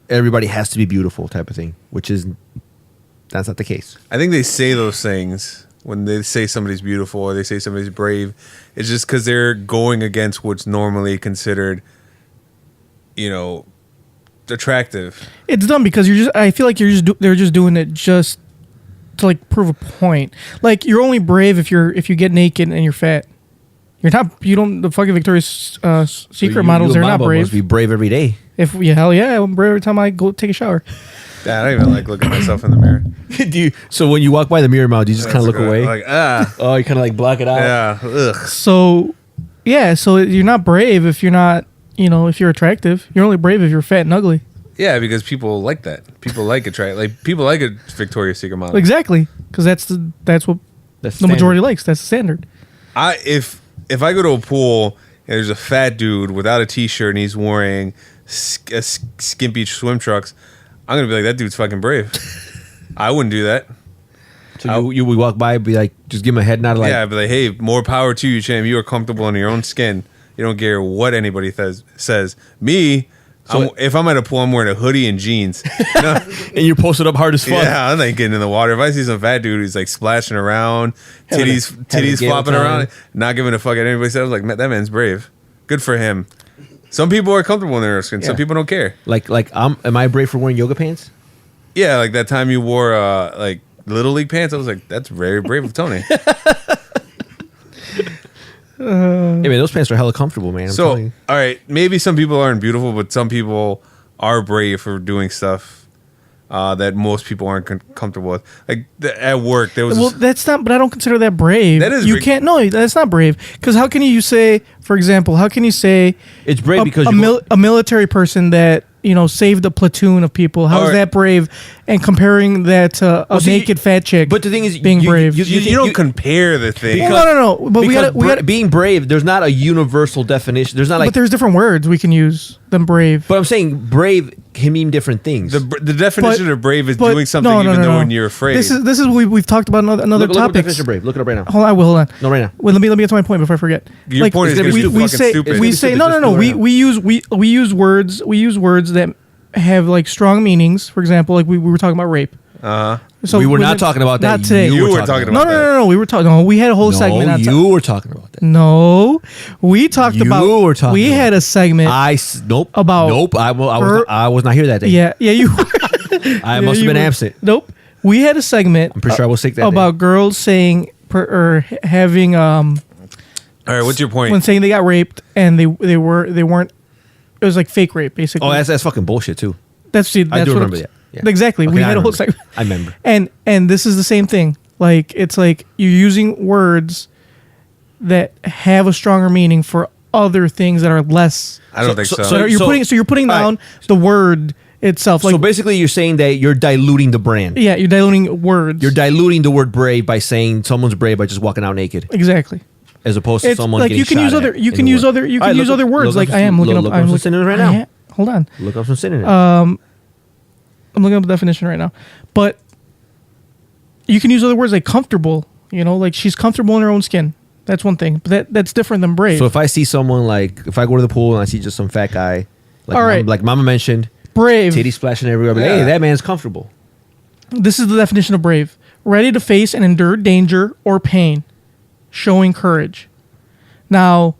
everybody has to be beautiful type of thing, which is that's not the case. I think they say those things when they say somebody's beautiful or they say somebody's brave. It's just because they're going against what's normally considered, attractive. It's dumb because I feel like they're just doing it just to like prove a point. Like you're only brave if you get naked and you're fat. You're not. You don't. The fucking Victoria's Secret models. They're not brave. Must be brave every day. Hell yeah, I'm brave every time I go take a shower. Yeah, I don't even like looking at myself in the mirror. So when you walk by the mirror mount, you just kind of look away. Like, Oh, you kind of like block it out. yeah, ugh. So yeah, so you're not brave if you're not. If you're attractive, you're only brave if you're fat and ugly. Yeah, because people like that. People like people like a Victoria's Secret model. Exactly, because that's what That's the standard. majority likes. That's the standard. If I go to a pool and there's a fat dude without a t-shirt and he's wearing skimpy swim trunks, I'm gonna be like, that dude's fucking brave. I wouldn't do that. So you would walk by and be like, just give him a head nod like, Yeah, I'd be like, hey, more power to you, champ. You are comfortable in your own skin. You don't care what anybody says. Me, if I'm at a pool, I'm wearing a hoodie and jeans. No, and you're posted up hard as fuck. yeah, I'm not getting in the water. If I see some fat dude who's like splashing around, Having a titties gale flopping time. around, not giving a fuck at anybody says, like, man, that man's brave. Good for him. Some people are comfortable in their skin. Some Yeah. people don't care. Like am I brave for wearing yoga pants? Yeah, like that time you wore like Little League pants. I was like, that's very brave of Tony. Hey man, those pants are hella comfortable, man. I'm So, telling you. all right, maybe some people aren't beautiful, but some people are brave for doing stuff that most people aren't comfortable with. Like at work, there was Well, that's not. But I don't consider that brave. That is You big- can't. No, that's not brave. Because how can you say, for example, how can you say It's brave because a military person that saved a platoon of people? How is Alright. that brave? And comparing that to a see, naked fat chick. but the thing is, being brave. you don't compare the thing. Well, no. But we got. being brave. There's not a universal definition. There's not like. But there's different words we can use than brave. But I'm saying brave can mean different things. The definition But- of brave is but- doing something no, even though no. when you're afraid. This is what we've talked about in other look up topics. definition of brave. Look it up right now. Hold on, hold on. No, right now. Wait, let me get to my point before I forget. Your point is gonna be we fucking say stupid. we It's say gonna be no. stupid. We use words that have like strong meanings. For example, like we were talking about rape. So we were not within- talking about that. Not today. You were talking No, about no. We were talking. No, we had a whole segment. No, on you were talking about that. No, we talked You about. were talking We about had a segment. Nope. About nope. I was not here that day. yeah, you. I must have been absent. Nope. We had a segment. I'm pretty sure I was sick that about day. girls saying or having All right, what's your point? when saying they got raped and they weren't. It was like fake rape, basically. Oh, that's fucking bullshit too. That's I what do I'm- remember that. Yeah. Exactly. Okay, We I had a whole remember. segment. I remember. And this is the same thing. Like it's like you're using words that have a stronger meaning for other things that are less. I don't think so. So you're putting all right. down the word itself. Like So basically, you're saying that you're diluting the brand. yeah, you're diluting words. You're diluting the word brave by saying someone's brave by just walking out naked, exactly. as opposed to It's someone like getting you can shot use at other. You in can the use word. other. You All can right, use look other up- words. look Like up I am looking up. look I'm some looking. synonyms right now. Hold on. Look up some synonyms. I'm looking up the definition right now. But you can use other words like comfortable. You know, like she's comfortable in her own skin. That's one thing. But that's different than brave. So if I see someone if I go to the pool and I see just some fat guy, All right. like Mama mentioned, brave. titty splashing everywhere, but hey, Yeah. that man's comfortable. This is the definition of brave. Ready to face and endure danger or pain. Showing courage. Now,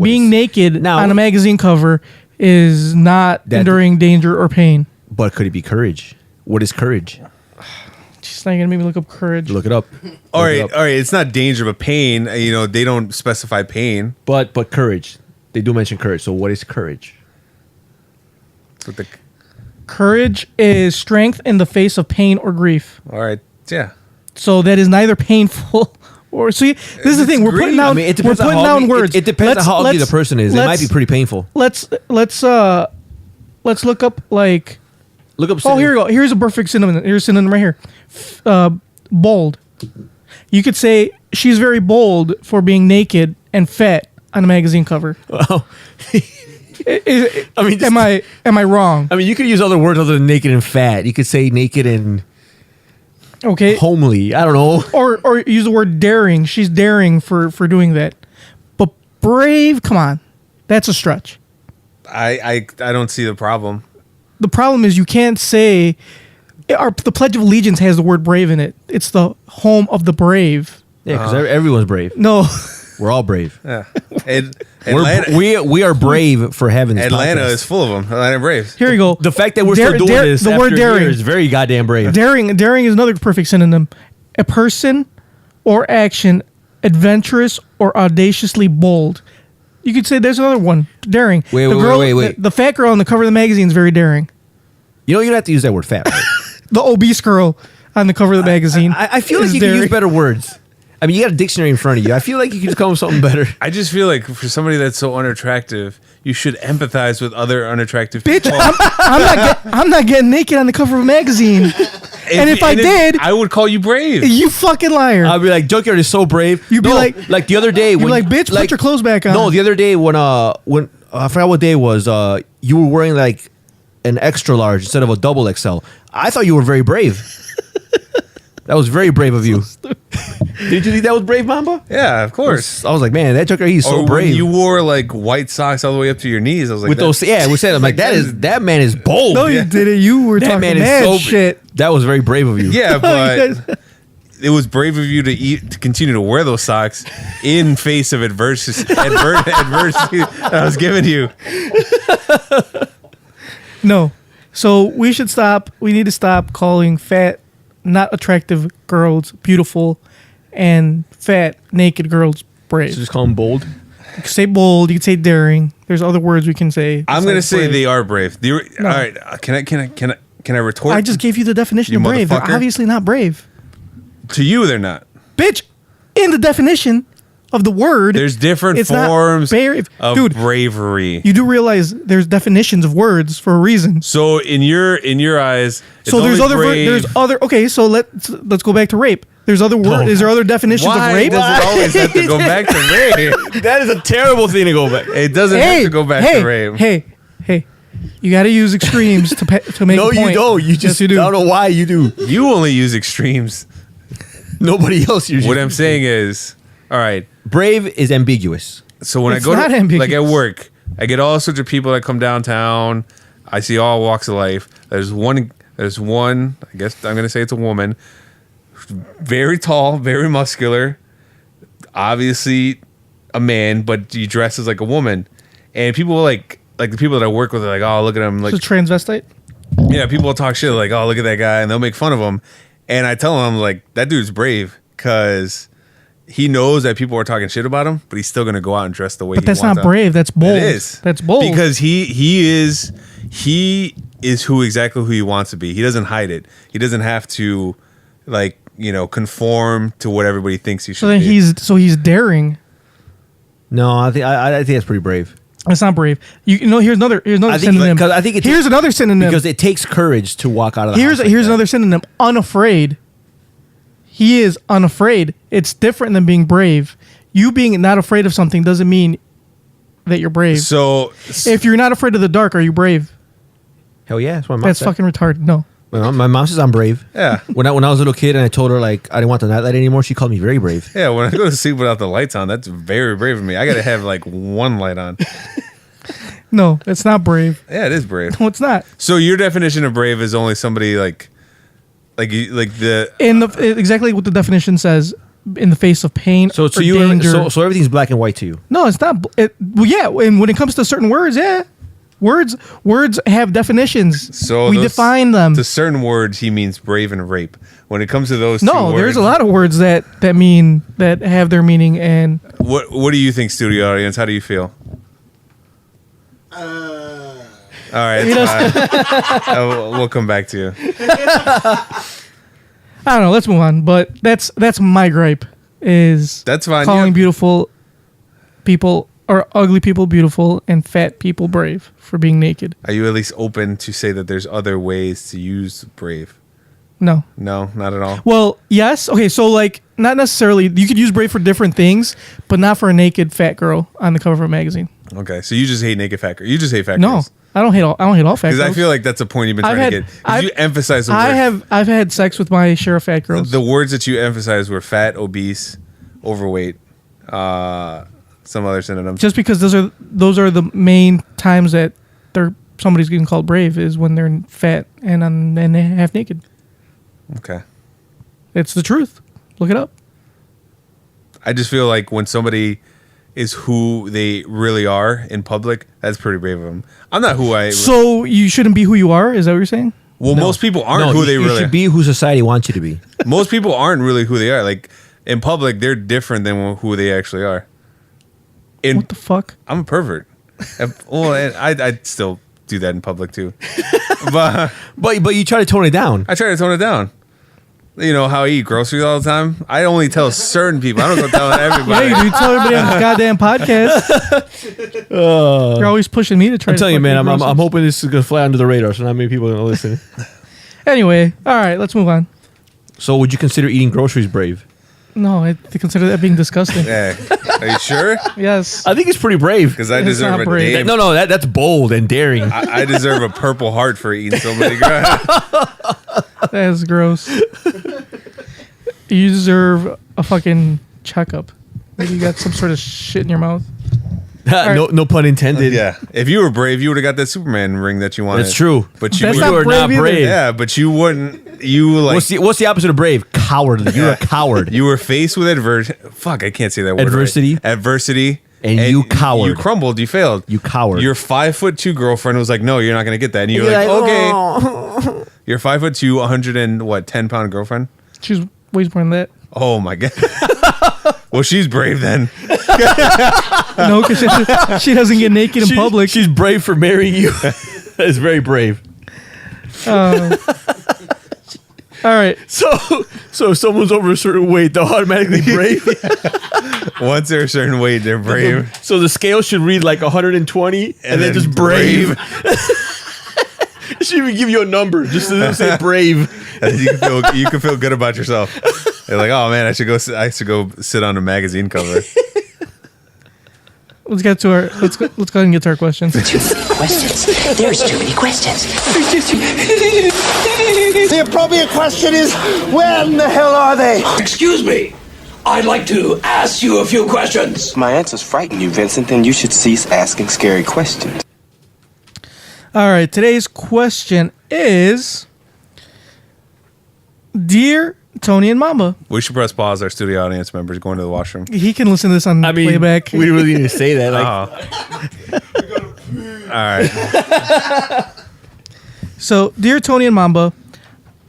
being naked Now- on a magazine cover is not That- enduring danger or pain. But could it be courage? What is courage? She's not going to make me look up courage. Look it up. all Look it right, up. all right. It's not danger, but pain. You know, they don't specify pain. But courage. They do mention courage. So what is courage? But the, Courage is strength in the face of pain or grief. all right, yeah. So that is neither painful or see. This is the thing. We're putting grief. down. I mean, it we're depends on putting how down ugly, words. It depends on how ugly the person is. It might be pretty painful. Let's look up like. Look up. Oh, here we go. Here's a perfect synonym. Here's a synonym right here. Bold. You could say she's very bold for being naked and fat on a magazine cover. Oh. I mean, Am I wrong? I mean, you could use other words other than naked and fat. You could say naked and Okay. homely. I don't know. Or use the word daring. She's daring for doing that. But brave, come on. That's a stretch. I don't see the problem. The problem is you can't say the Pledge of Allegiance has the word brave in it. It's the home of the brave. Yeah, because everyone's brave. No. We're all brave. Yeah. Atlanta, We are brave for having this Atlanta podcast. is full of them. Atlanta Braves. Here you go. The fact that we're still doing this the after word a daring. year is very goddamn brave. Daring is another perfect synonym. A person or action adventurous or audaciously bold. You could say there's another one. Daring. Wait, the wait, girl, wait, wait. The fat girl on the cover of the magazine is very daring. You know, you don't have to use that word fat. Right? The obese girl on the cover of the magazine. I feel like is you can daring. use better words. I mean, you got a dictionary in front of you. I feel like you can just come up with something better. I just feel like for somebody that's so unattractive, you should empathize with other unattractive Bitch, people. I'm not getting naked on the cover of a magazine. And if I did, I would call you brave. you fucking liar. I'd be like, Junkyard is so brave. You'd be No, like- the other day, You're like, bitch, put your clothes back on. No, the other day when I forgot what day it was. You were wearing like an extra large instead of a double XL. I thought you were very brave. That was very brave of you. Did you think that was brave, Mamba? Yeah, of course. I was like, man, that Junkyard, he's so Or brave. when you wore like white socks all the way up to your knees. I was like, With those, yeah, we said, I'm like, that man is bold. no, you didn't. You were that talking man is mad so shit. That was very brave of you. Yeah, You but guys- it was brave of you to continue to wear those socks in face of adversity that I was giving you. No. So we should stop. We need to stop calling fat, not attractive girls beautiful and fat, naked girls brave. So just call him bold. You can say bold. You can say daring. There's other words we can say. I'm gonna besides say brave. they are brave. All right, can I retort? I just gave you the definition You of brave. They're motherfucker. obviously not brave. to you, they're not. Bitch, in the definition of the word, There's different it's not forms brave. of Dude, bravery. you do realize there's definitions of words for a reason. So in your eyes, it's So there's only other brave. there's other okay. So let's go back to rape. There's other word. Is there other definitions Why of rape? does it always have to go back to rape? That is a terrible thing to go back. It doesn't have to go back to rape. Hey, you got to use extremes to make. No, a point. you don't. You just yes, you do. I don't know why you do. You only use extremes. Nobody else uses. What I'm saying is, all right. Brave is ambiguous. So when It's I go not to ambiguous. like at work, I get all sorts of people that come downtown. I see all walks of life. There's one There's one, I guess I'm going to say it's a woman, very tall, very muscular, obviously a man, but he dresses like a woman. And people like the people that I work with are like, oh, look at him. Like, So transvestite? yeah, people will talk shit like, oh, look at that guy. And they'll make fun of him. And I tell them, like, that dude's brave because he knows that people are talking shit about him, but he's still going to go out and dress the way But he that's wants not to. brave. That's bold. It is. That's bold. Because he is who exactly who he wants to be. He doesn't hide it. He doesn't have to, like, conform to what everybody thinks he should So then be. he's daring. No, I think that's pretty brave. That's not brave. Here's another synonym. Because I think it's here's another synonym. because it takes courage to walk out of the house. Here's another synonym. Unafraid. He is unafraid. It's different than being brave. You being not afraid of something doesn't mean that you're brave. So If you're not afraid of the dark, are you brave? Hell yeah, that's what my mom That's said. fucking retarded. No. My mom says I'm brave. Yeah. When I was a little kid and I told her like I didn't want the nightlight anymore, she called me very brave. yeah, when I go to sleep without the lights on, that's very brave of me. I got to have like one light on. No, it's not brave. Yeah, it is brave. No, it's not. So your definition of brave is only somebody Exactly what the definition says, in the face of pain So or to you, danger. so everything's black and white to you. No, it's not. Well, yeah, and when it comes to certain words, yeah. Words have definitions. So we define them. To certain words, he means brave and rape. When it comes to those two No, words, there's a lot of words that have their meaning, and What do you think, studio audience? How do you feel? All right, it's fine. We'll come back to you. I don't know. Let's move on. But that's my gripe. Is That's fine. calling Yeah. beautiful people or ugly people beautiful and fat people brave for being naked. Are you at least open to say that there's other ways to use brave? No. No, not at all. Well, yes. Okay, so like not necessarily. You could use brave for different things, but not for a naked fat girl on the cover of a magazine. Okay, so you just hate naked fat girls. You just hate fat No, girls. I don't hate all fat Because girls. I feel like that's a point you've been I've trying to had- get. 'Cause I've- you emphasize the word. I've had sex with my share of fat girls. The words that you emphasized were fat, obese, overweight, some other synonyms. Just because those are the main times that somebody's getting called brave is when they're fat and half naked. Okay. It's the truth. Look it up. I just feel like when somebody is who they really are in public, that's pretty brave of them. I'm not who I. So you shouldn't be who you are. Is that what you're saying? Well, most people aren't who they you really. should be who society wants you to be. Most people aren't really who they are. Like in public, they're different than who they actually are. What the fuck? I'm a pervert. Well, and I still do that in public too. But But you try to tone it down. I try to tone it down. You know how I eat groceries all the time? I only tell certain people. I don't go telling Yeah, everybody. you do. Tell everybody on this goddamn podcast. You're always pushing me to try. I'm telling you, to man. fucking I'm groceries. hoping this is gonna fly under the radar, so not many people are gonna listen. Anyway, all right, let's move on. So, would you consider eating groceries brave? No, I consider that being disgusting. Yeah. Are you sure? Yes. I think it's pretty brave. Because I It's deserve not a brave. damn. No, that's bold and daring. I deserve a Purple Heart for eating so many groceries. That is gross. You deserve a fucking checkup. Maybe you got some sort of shit in your mouth. No pun intended. Yeah. If you were brave, you would have got that Superman ring that you wanted. That's true. But you That's would- not You are brave not either. brave. Yeah, but you wouldn't. You like. What's the opposite of brave? Cowardly. You're a coward. You were faced with adversity. Fuck, I can't say that word. Adversity. Right. Adversity. And you coward. You crumbled. You failed. You coward. Your 5'2" girlfriend was like, "No, you're not gonna get that." And you're like, "Okay." "Oh." Your 5'2", 110-pound girlfriend. She's weighs more than that. Oh my god. Well, she's brave then. No, because she doesn't get naked in public. She's brave for marrying you. That is very brave. All right. So if someone's over a certain weight, they're automatically brave. Once they're a certain weight, they're brave. So the scale should read like 120, and then just brave. It should even give you a number just to say brave. You can feel good about yourself. You're like, oh man, I should go sit on a magazine cover. Let's go ahead and get to our questions. Questions. There's too many questions. The appropriate question is, where in the hell are they? Excuse me. I'd like to ask you a few questions. My answers frighten you, Vincent, then you should cease asking scary questions. All right. Today's question is, Dear Tony and Mamba, We should press pause. Our studio audience members going to the washroom. he can listen to this on playback. we really need to say that. All right. So, dear Tony and Mamba,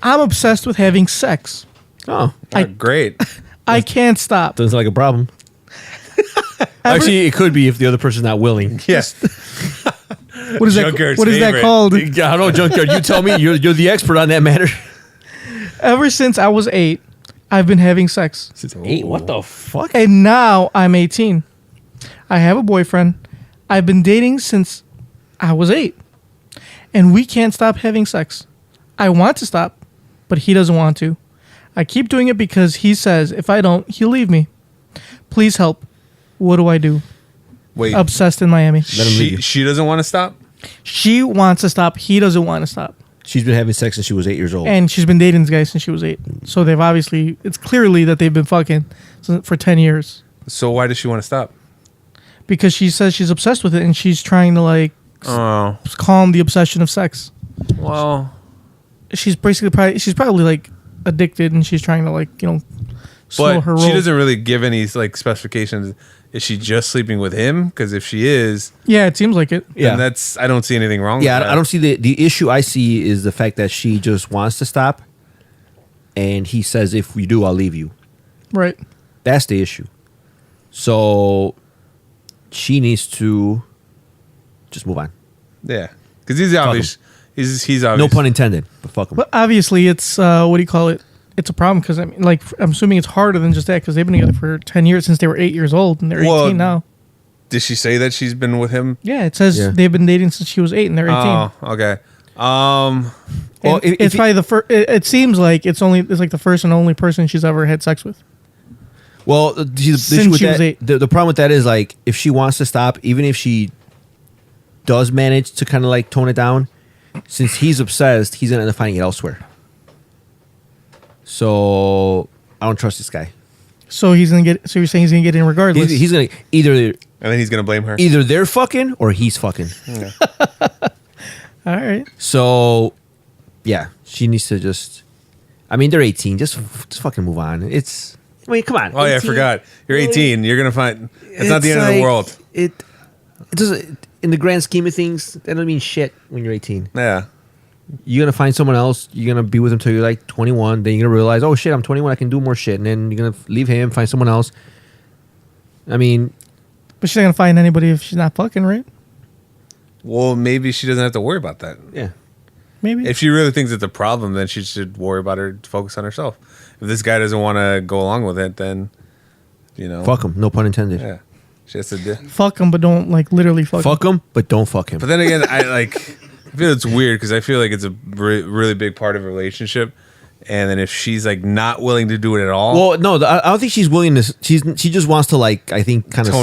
I'm obsessed with having sex. Great. I can't stop. Doesn't sound like a problem. Actually, it could be if the other person's not willing. Yes. What is that? Junkyard's What is that favorite. called? I don't know, Junkyard. You tell me. You're the expert on that matter. Ever since I was 8, I've been having sex. Since 8? What the fuck? And now I'm 18. I have a boyfriend. I've been dating since I was 8. And we can't stop having sex. I want to stop, but he doesn't want to. I keep doing it because he says if I don't, he'll leave me. Please help. What do I do? Wait. Obsessed in Miami. She doesn't want to stop? She wants to stop. He doesn't want to stop. She's been having sex since she was 8 years old. And she's been dating this guy since she was 8. So they've obviously, it's clearly that they've been fucking for 10 years. So why does she want to stop? Because she says she's obsessed with it and she's trying to like calm the obsession of sex. Well, she's probably like addicted and she's trying to like, slow but her roll. she doesn't really give any like specifications. Is she just sleeping with him? Because if she is, yeah, it seems like it. then I don't see anything wrong with that. I don't see the issue I see is the fact that she just wants to stop, and he says, if we do, I'll leave you. Right. That's the issue. So she needs to just move on. Yeah. Because he's obvious. He's obvious. No pun intended, but fuck him. But obviously it's, what do you call it? It's a problem because I'm assuming it's harder than just that because they've been together for 10 years since they were 8 years old and they're 18 now. Did she say that she's been with him? Yeah, it says they've been dating since she was 8 and they're 18. Oh, okay. Well, it's probably the first. It seems like it's like the first and only person she's ever had sex with. Well, the issue Since with she was that, 8. the problem with that is like if she wants to stop, even if she does manage to kind of like tone it down, since he's obsessed, he's gonna end up finding it elsewhere. So I don't trust this guy. So he's gonna get. So you're saying he's gonna get in regardless? He's gonna either, and then he's gonna blame her. Either they're fucking or he's fucking. Yeah. All right. So, yeah, she needs to just. I mean, they're 18. Just fucking move on. It's. I mean, come on. Oh 18, yeah, I forgot. You're 18. You're gonna find. It's not the end of the world. It doesn't. In the grand scheme of things, that doesn't mean shit when you're 18. Yeah. You're going to find someone else. You're going to be with him till you're like 21. Then you're going to realize, oh, shit, I'm 21. I can do more shit. And then you're going to leave him, find someone else. I mean... But she's not going to find anybody if she's not fucking, right? Well, maybe she doesn't have to worry about that. Yeah. Maybe. If she really thinks it's a problem, then she should worry about her, focus on herself. If this guy doesn't want to go along with it, then, Fuck him. No pun intended. Yeah. She has to do... Fuck him, but don't, like, literally fuck him. Fuck him, but don't fuck him. But then again, I feel it's weird because I feel like it's a really big part of a relationship, and then if she's like not willing to do it at all, well, no, I don't think she's willing to. She just wants to like I think kind of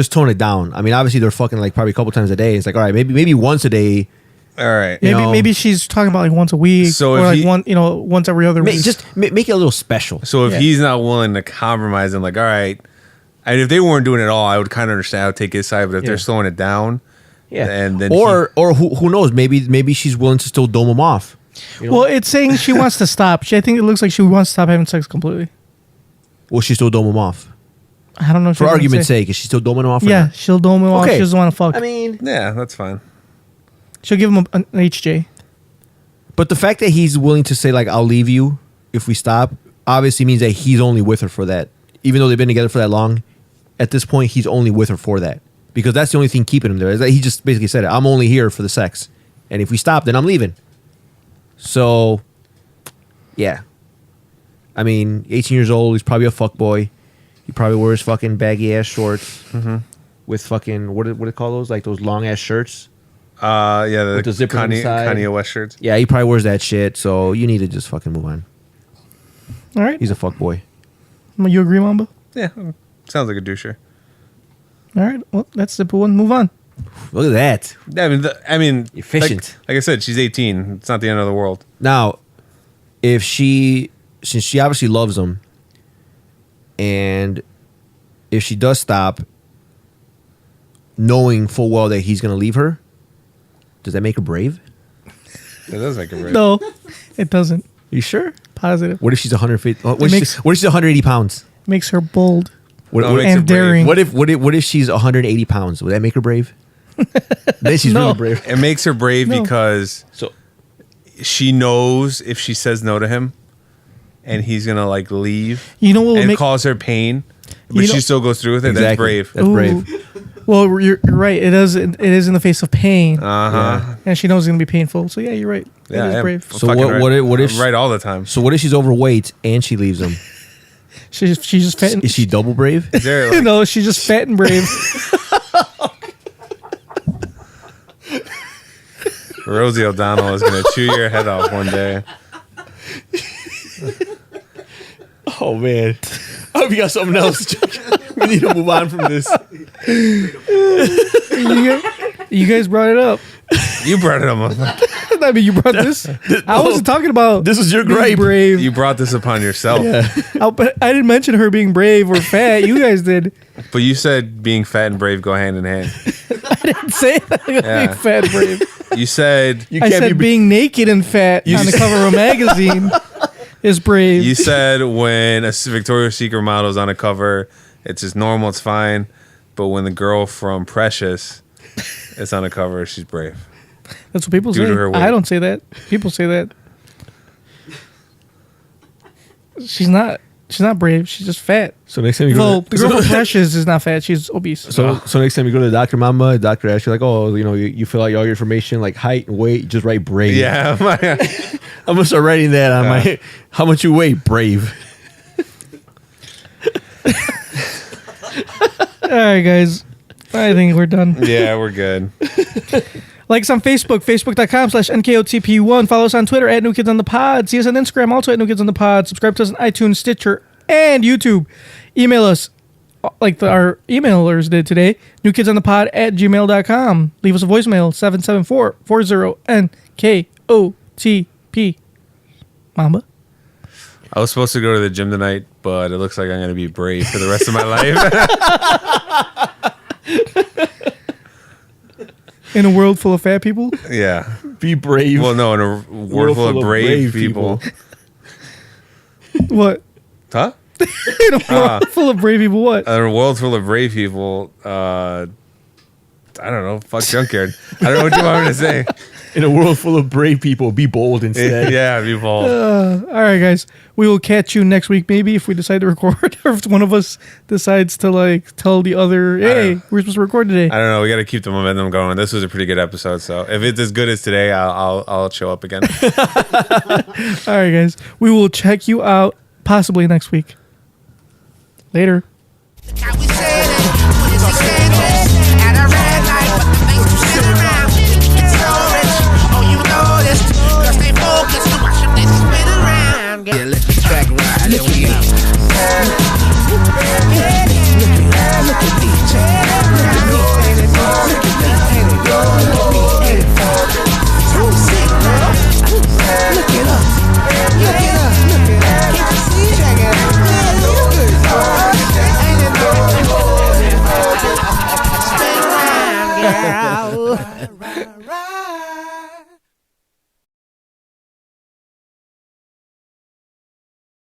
tone it down. I mean, obviously they're fucking like probably a couple times a day. It's like all right, maybe once a day. All right, maybe she's talking about like once a week, so or like once every other week. Just make it a little special. So if he's not willing to compromise and like all right, and if they weren't doing it at all, I would kind of understand. I would take his side, but if they're slowing it down. Yeah, and then or who knows? Maybe she's willing to still dome him off. Well, it's saying she wants to stop. I think it looks like she wants to stop having sex completely. Will she still dome him off? I don't know. For argument's sake, is she still doming him off? Yeah, she'll dome him off. She doesn't want to fuck. I mean, yeah, that's fine. She'll give him an HJ. But the fact that he's willing to say like I'll leave you if we stop obviously means that he's only with her for that. Even though they've been together for that long, at this point he's only with her for that. Because that's the only thing keeping him there. Is that he just basically said it. I'm only here for the sex. And if we stop, then I'm leaving. So, yeah. I mean, 18 years old. He's probably a fuckboy. He probably wears fucking baggy-ass shorts. Mm-hmm. With fucking, what do they call those? Like those long-ass shirts? Yeah, with the zipper inside. Kanye West shirts. Yeah, he probably wears that shit. So, you need to just fucking move on. All right. He's a fuckboy. You agree, Mamba? Yeah, sounds like a doucher. All right. Well, that's simple one. Move on. Look at that. I mean, efficient. Like I said, she's 18. It's not the end of the world. Now, since she obviously loves him, and if she does stop, knowing full well that he's going to leave her, does that make her brave? It does make her brave. No, it doesn't. You sure? positive. What if she's 150? What if makes- she's 180 pounds? Makes her bold. No, it makes and her brave. daring. What if she's 180 pounds? Would that make her brave? Then she's No. really brave. It makes her brave No. because So she knows if she says no to him, and he's gonna like leave. You know what will and make- cause her pain, but You know- she still goes through with it. That's exactly. brave. That's Ooh. brave. Well, you're right. It is in the face of pain, Uh-huh. and she knows it's gonna be painful. So yeah, you're right. Yeah, it is I am. brave. So Fucking what- right. what if- I'm right all the time? So what if she's overweight and she leaves him? She's just fat. And, Is she double brave? Is there, like, no, she's just fat and brave. Rosie O'Donnell is gonna chew your head off one day. Oh man, I hope you got something else. We need to move on from this. You guys brought it up. You brought it up. I mean, you brought this. I wasn't talking about This is your being gripe. brave. You brought this upon yourself. But I didn't mention her being brave or fat. You guys did. But you said being fat and brave go hand in hand. Say that. Yeah. Being fat and brave. You said You I can't said be. being naked and fat on the cover of a magazine is brave. you said when a Victoria's Secret model is on a cover, it's just normal, it's fine. But when the girl from Precious is on a cover, she's brave. That's what people Due say. to her weight. I don't say that. People say that. She's not brave. She's just fat. So next time you Well, go, the girl from Precious is not fat. She's obese. so next time you go to the doctor, mama, doctor asks you like, oh, you fill out all your information like height and weight, just write brave. Yeah. I'm gonna start writing that on my. How much you weigh? Brave. All right, guys. I think we're done. Yeah, we're good. Like us on Facebook, facebook.com/NKOTP1. Follow us on Twitter at New Kids on the Pod. See us on Instagram, also at New Kids on the Pod. Subscribe to us on iTunes, Stitcher, and YouTube. Email us, like our emailers did today, newkidsonthepod@gmail.com. Leave us a voicemail, 774-40-NKOTP. Mamba? I was supposed to go to the gym tonight, but it looks like I'm going to be brave for the rest of my life. In a world full of fat people? Yeah. Be brave. Well, no, in a world full of brave people. What? Huh? In a world full of brave people, what? In a world full of brave people, I don't know. Fuck junkyard. I don't know what you want me to say. In a world full of brave people, be bold instead. Yeah, be bold. All right, guys. We will catch you next week, maybe, if we decide to record, or if one of us decides to like tell the other, "Hey, we're supposed to record today." I don't know. We got to keep the momentum going. This was a pretty good episode. So if it's as good as today, I'll show up again. All right, guys. We will check you out possibly next week. Later.